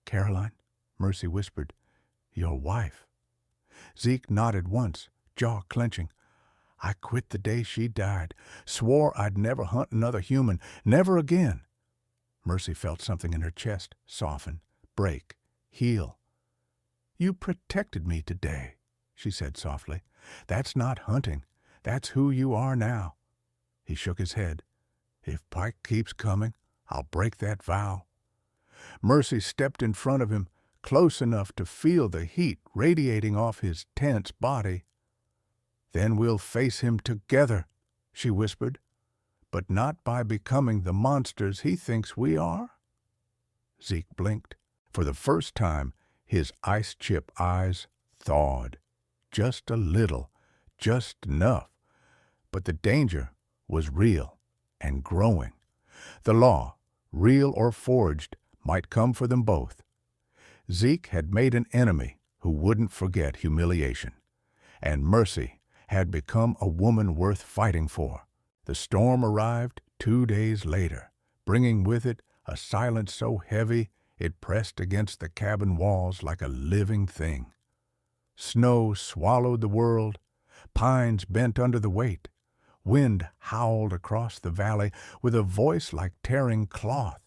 [SPEAKER 1] "Caroline," Mercy whispered, "your wife." Zeke nodded once, jaw clenching. "I quit the day she died, swore I'd never hunt another human, never again." Mercy felt something in her chest soften, break, heal. "You protected me today," she said softly. "That's not hunting. That's who you are now." He shook his head. "If Pike keeps coming, I'll break that vow." Mercy stepped in front of him, close enough to feel the heat radiating off his tense body. "Then we'll face him together," she whispered, "but not by becoming the monsters he thinks we are." Zeke blinked. For the first time, his ice-chip eyes thawed. Just a little, just enough. But the danger was real and growing. The law, real or forged, might come for them both. Zeke had made an enemy who wouldn't forget humiliation. And Mercy had become a woman worth fighting for. The storm arrived 2 days later, bringing with it a silence so heavy it pressed against the cabin walls like a living thing. Snow swallowed the world, pines bent under the weight, wind howled across the valley with a voice like tearing cloth.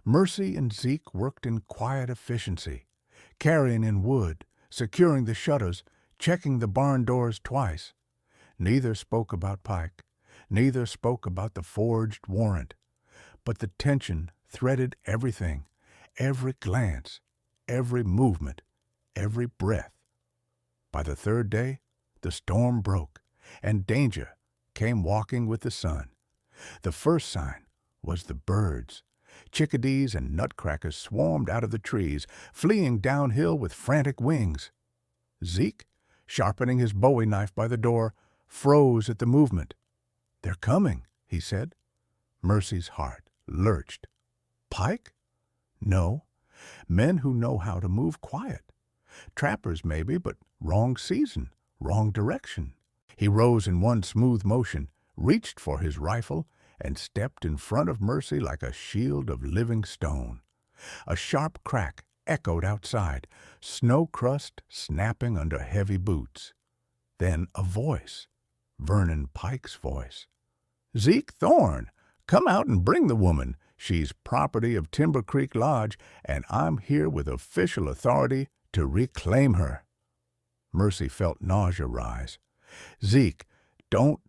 [SPEAKER 1] Mercy and Zeke worked in quiet efficiency, carrying in wood, securing the shutters, checking the barn doors twice. Neither spoke about Pike, neither spoke about the forged warrant, but the tension threaded everything, every glance, every movement, every breath. By the 3rd day, the storm broke, and danger came walking with the sun. The first sign was the birds. Chickadees and nutcrackers swarmed out of the trees, fleeing downhill with frantic wings. Zeke, sharpening his bowie knife by the door, froze at the movement. "They're coming," he said. Mercy's heart lurched. Pike? No. Men who know how to move quiet. Trappers maybe, but wrong season, wrong direction. He rose in one smooth motion, reached for his rifle, and stepped in front of Mercy like a shield of living stone. A sharp crack echoed outside, snow crust snapping under heavy boots. Then a voice, Vernon Pike's voice. "Zeke Thorne, come out and bring the woman. She's property of Timber Creek Lodge, and I'm here with official authority to reclaim her." Mercy felt nausea rise. "Zeke, don't—"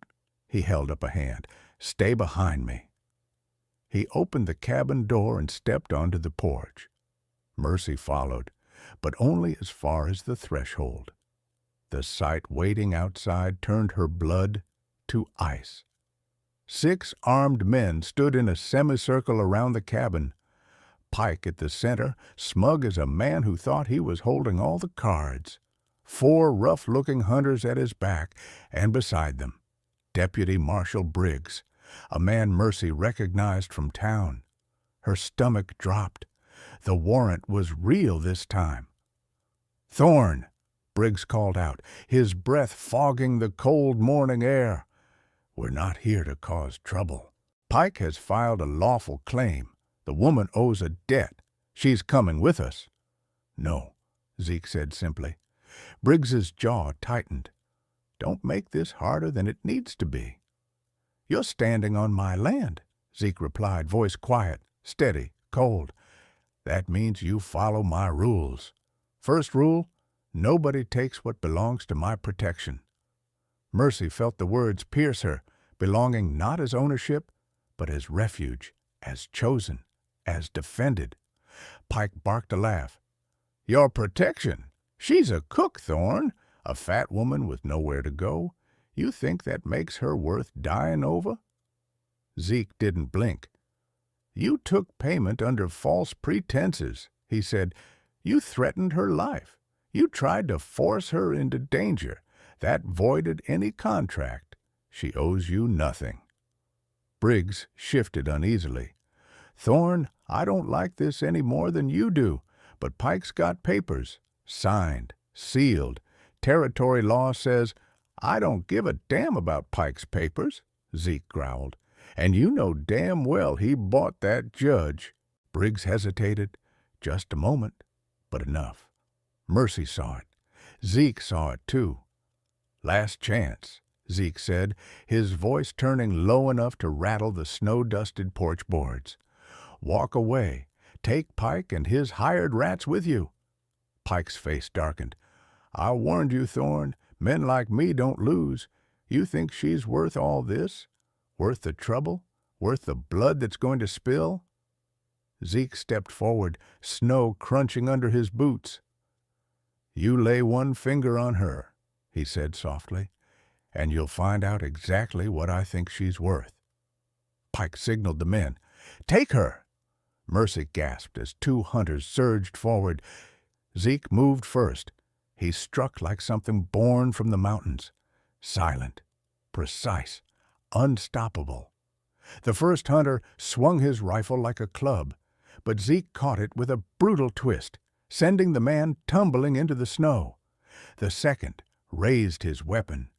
[SPEAKER 1] He held up a hand. "Stay behind me." He opened the cabin door and stepped onto the porch. Mercy followed, but only as far as the threshold. The sight waiting outside turned her blood to ice. 6 armed men stood in a semicircle around the cabin. Pike at the center, smug as a man who thought he was holding all the cards. 4 rough-looking hunters at his back, and beside them, Deputy Marshal Briggs, a man Mercy recognized from town. Her stomach dropped. The warrant was real this time. "Thorne!" Briggs called out, his breath fogging the cold morning air. "We're not here to cause trouble. Pike has filed a lawful claim. The woman owes a debt. She's coming with us." "No," Zeke said simply. Briggs's jaw tightened. "Don't make this harder than it needs to be." "You're standing on my land," Zeke replied, voice quiet, steady, cold. "That means you follow my rules. First rule, nobody takes what belongs to my protection." Mercy felt the words pierce her, belonging not as ownership, but as refuge, as chosen, as defended. Pike barked a laugh. "Your protection? She's a cook, Thorne, a fat woman with nowhere to go. You think that makes her worth dying over?" Zeke didn't blink. "You took payment under false pretenses," he said. "You threatened her life. You tried to force her into danger. That voided any contract. She owes you nothing." Briggs shifted uneasily. "Thorne, I don't like this any more than you do, but Pike's got papers. Signed, sealed. Territory law says—" "I don't give a damn about Pike's papers," Zeke growled. "And you know damn well he bought that judge." Briggs hesitated. Just a moment, but enough. Mercy saw it. Zeke saw it too. "Last chance," Zeke said, his voice turning low enough to rattle the snow-dusted porch boards. "Walk away. Take Pike and his hired rats with you." Pike's face darkened. "I warned you, Thorne. Men like me don't lose. You think she's worth all this? Worth the trouble? Worth the blood that's going to spill?" Zeke stepped forward, snow crunching under his boots. "You lay one finger on her," he said softly, "and you'll find out exactly what I think she's worth." Pike signaled the men. "Take her!" Mercy gasped as 2 hunters surged forward. Zeke moved first. He struck like something born from the mountains. Silent, precise, unstoppable. The first hunter swung his rifle like a club, but Zeke caught it with a brutal twist, sending the man tumbling into the snow. The second raised his weapon.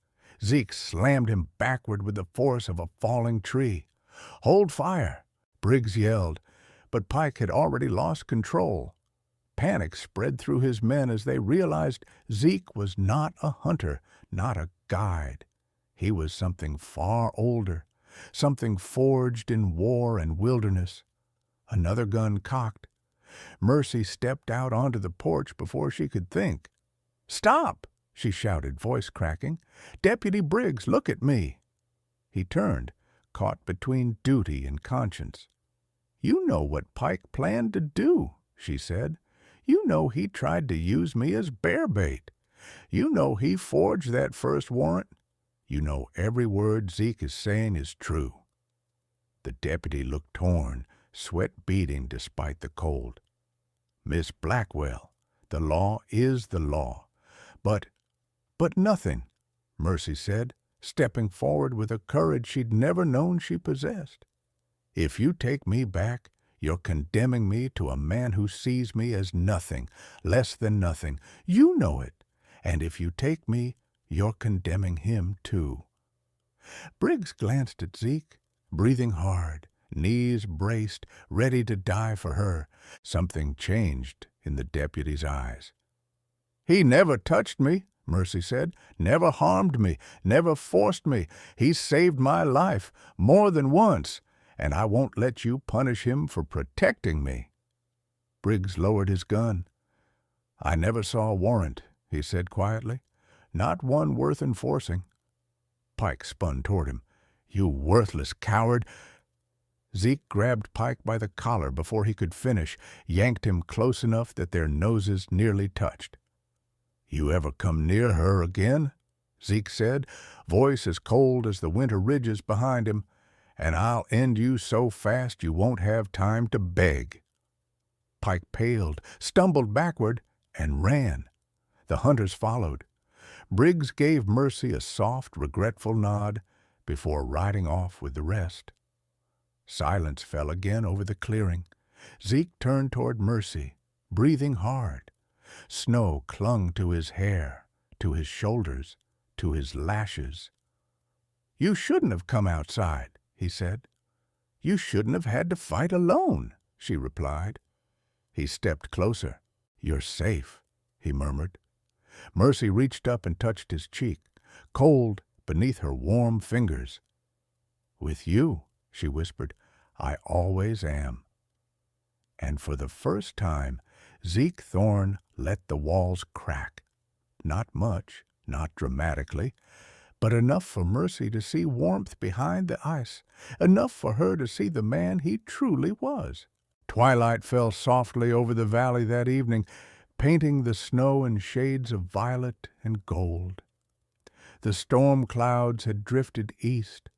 [SPEAKER 1] Zeke slammed him backward with the force of a falling tree. "Hold fire!" Briggs yelled, but Pike had already lost control. Panic spread through his men as they realized Zeke was not a hunter, not a guide. He was something far older, something forged in war and wilderness. Another gun cocked. Mercy stepped out onto the porch before she could think. "Stop!" she shouted, voice cracking. "Deputy Briggs, look at me." He turned, caught between duty and conscience. "You know what Pike planned to do," she said. "You know he tried to use me as bear bait. You know he forged that first warrant. You know every word Zeke is saying is true." The deputy looked torn, sweat beading despite the cold. "Miss Blackwell, the law is the law. But nothing," Mercy said, stepping forward with a courage she'd never known she possessed. "If you take me back, you're condemning me to a man who sees me as nothing, less than nothing. You know it. And if you take me, you're condemning him too." Briggs glanced at Zeke, breathing hard, knees braced, ready to die for her. Something changed in the deputy's eyes. "He never touched me," Mercy said, "never harmed me, never forced me. He saved my life, more than once, and I won't let you punish him for protecting me." Briggs lowered his gun. "I never saw a warrant," he said quietly. "Not one worth enforcing." Pike spun toward him. "You worthless coward!" Zeke grabbed Pike by the collar before he could finish, yanked him close enough that their noses nearly touched. "You ever come near her again," Zeke said, voice as cold as the winter ridges behind him, "and I'll end you so fast you won't have time to beg." Pike paled, stumbled backward, and ran. The hunters followed. Briggs gave Mercy a soft, regretful nod before riding off with the rest. Silence fell again over the clearing. Zeke turned toward Mercy, breathing hard. Snow clung to his hair, to his shoulders, to his lashes. "You shouldn't have come outside," he said. "You shouldn't have had to fight alone," she replied. He stepped closer. "You're safe," he murmured. Mercy reached up and touched his cheek, cold beneath her warm fingers. "With you," she whispered, "I always am." And for the first time, Zeke Thorne let the walls crack. Not much, not dramatically, but enough for Mercy to see warmth behind the ice, enough for her to see the man he truly was. Twilight fell softly over the valley that evening, painting the snow in shades of violet and gold. The storm clouds had drifted east.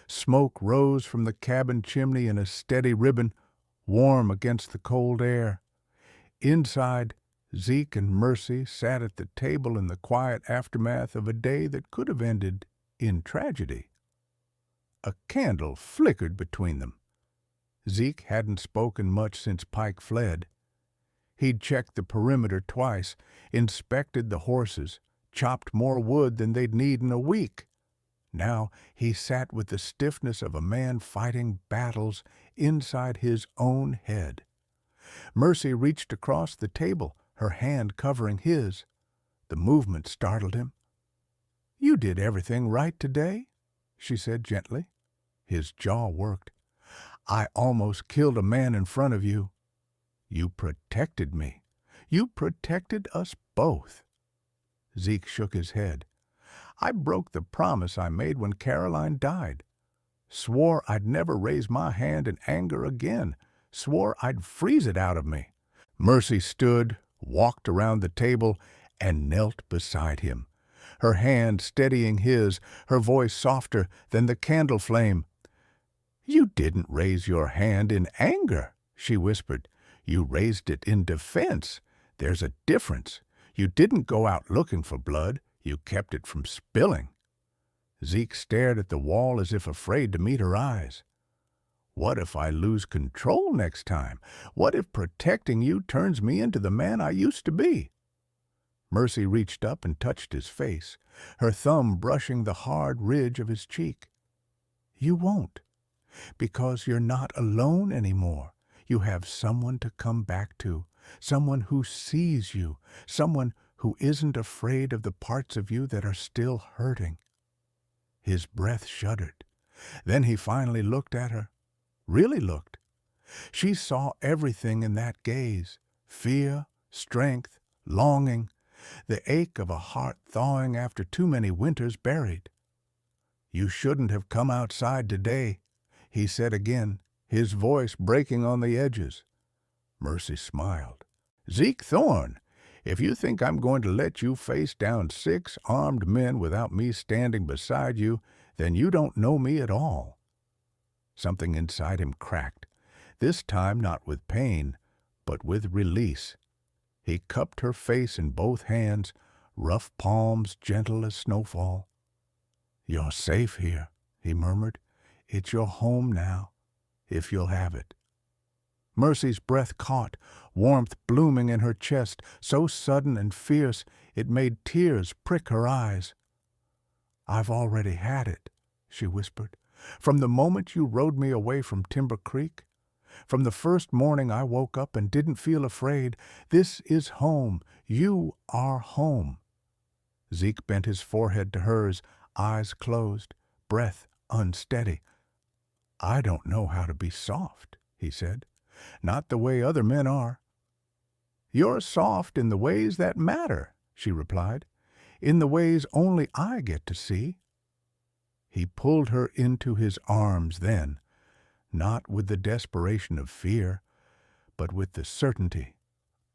[SPEAKER 1] Smoke rose from the cabin chimney in a steady ribbon, warm against the cold air. Inside, Zeke and Mercy sat at the table in the quiet aftermath of a day that could have ended in tragedy. A candle flickered between them. Zeke hadn't spoken much since Pike fled. He'd checked the perimeter twice, inspected the horses, chopped more wood than they'd need in a week. Now he sat with the stiffness of a man fighting battles inside his own head. Mercy reached across the table, her hand covering his. The movement startled him. "You did everything right today," she said gently. His jaw worked. "I almost killed a man in front of you. You protected me. You protected us both." Zeke shook his head. "I broke the promise I made when Caroline died. Swore I'd never raise my hand in anger again. Swore I'd freeze it out of me." Mercy stood, walked around the table, and knelt beside him, her hand steadying his, her voice softer than the candle flame. "You didn't raise your hand in anger," she whispered. "You raised it in defense. There's a difference. You didn't go out looking for blood. You kept it from spilling." Zeke stared at the wall as if afraid to meet her eyes. "What if I lose control next time? What if protecting you turns me into the man I used to be?" Mercy reached up and touched his face, her thumb brushing the hard ridge of his cheek. "You won't, because you're not alone anymore. You have someone to come back to, someone who sees you, someone who isn't afraid of the parts of you that are still hurting." His breath shuddered. Then he finally looked at her. Really looked. She saw everything in that gaze: fear, strength, longing, the ache of a heart thawing after too many winters buried. "You shouldn't have come outside today," he said again, his voice breaking on the edges. Mercy smiled. "Zeke Thorne, if you think I'm going to let you face down 6 armed men without me standing beside you, then you don't know me at all." Something inside him cracked, this time not with pain, but with release. He cupped her face in both hands, rough palms gentle as snowfall. You're safe here, he murmured. It's your home now, if you'll have it. Mercy's breath caught, warmth blooming in her chest, so sudden and fierce it made tears prick her eyes. I've already had it, she whispered. From the moment you rode me away from Timber Creek, from the first morning I woke up and didn't feel afraid, this is home. You are home. Zeke bent his forehead to hers, eyes closed, breath unsteady. I don't know how to be soft, he said. Not the way other men are. You're soft in the ways that matter, she replied, in the ways only I get to see. He pulled her into his arms then, not with the desperation of fear, but with the certainty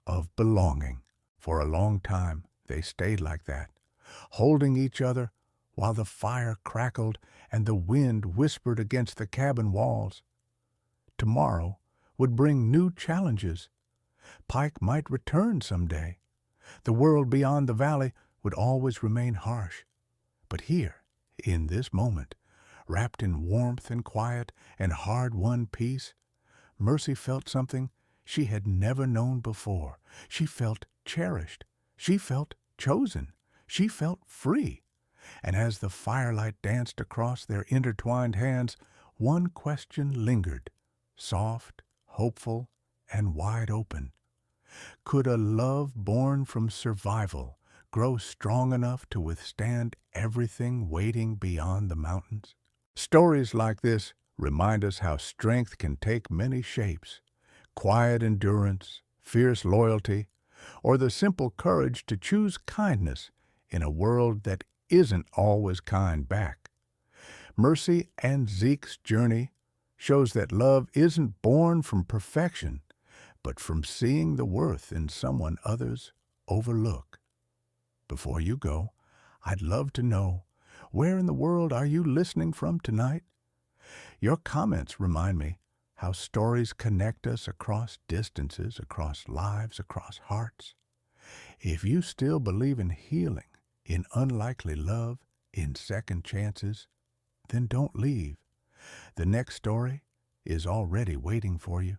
[SPEAKER 1] of belonging. For a long time they stayed like that, holding each other while the fire crackled and the wind whispered against the cabin walls. Tomorrow would bring new challenges. Pike might return someday. The world beyond the valley would always remain harsh. But here, in this moment, wrapped in warmth and quiet and hard-won peace, Mercy felt something she had never known before. She felt cherished. She felt chosen. She felt free. And as the firelight danced across their intertwined hands, one question lingered, soft, hopeful, and wide open. Could a love born from survival grow strong enough to withstand everything waiting beyond the mountains? Stories like this remind us how strength can take many shapes: quiet endurance, fierce loyalty, or the simple courage to choose kindness in a world that isn't always kind back. Mercy and Zeke's journey shows that love isn't born from perfection, but from seeing the worth in someone others overlook. Before you go, I'd love to know, where in the world are you listening from tonight? Your comments remind me how stories connect us across distances, across lives, across hearts. If you still believe in healing, in unlikely love, in second chances, then don't leave. The next story is already waiting for you.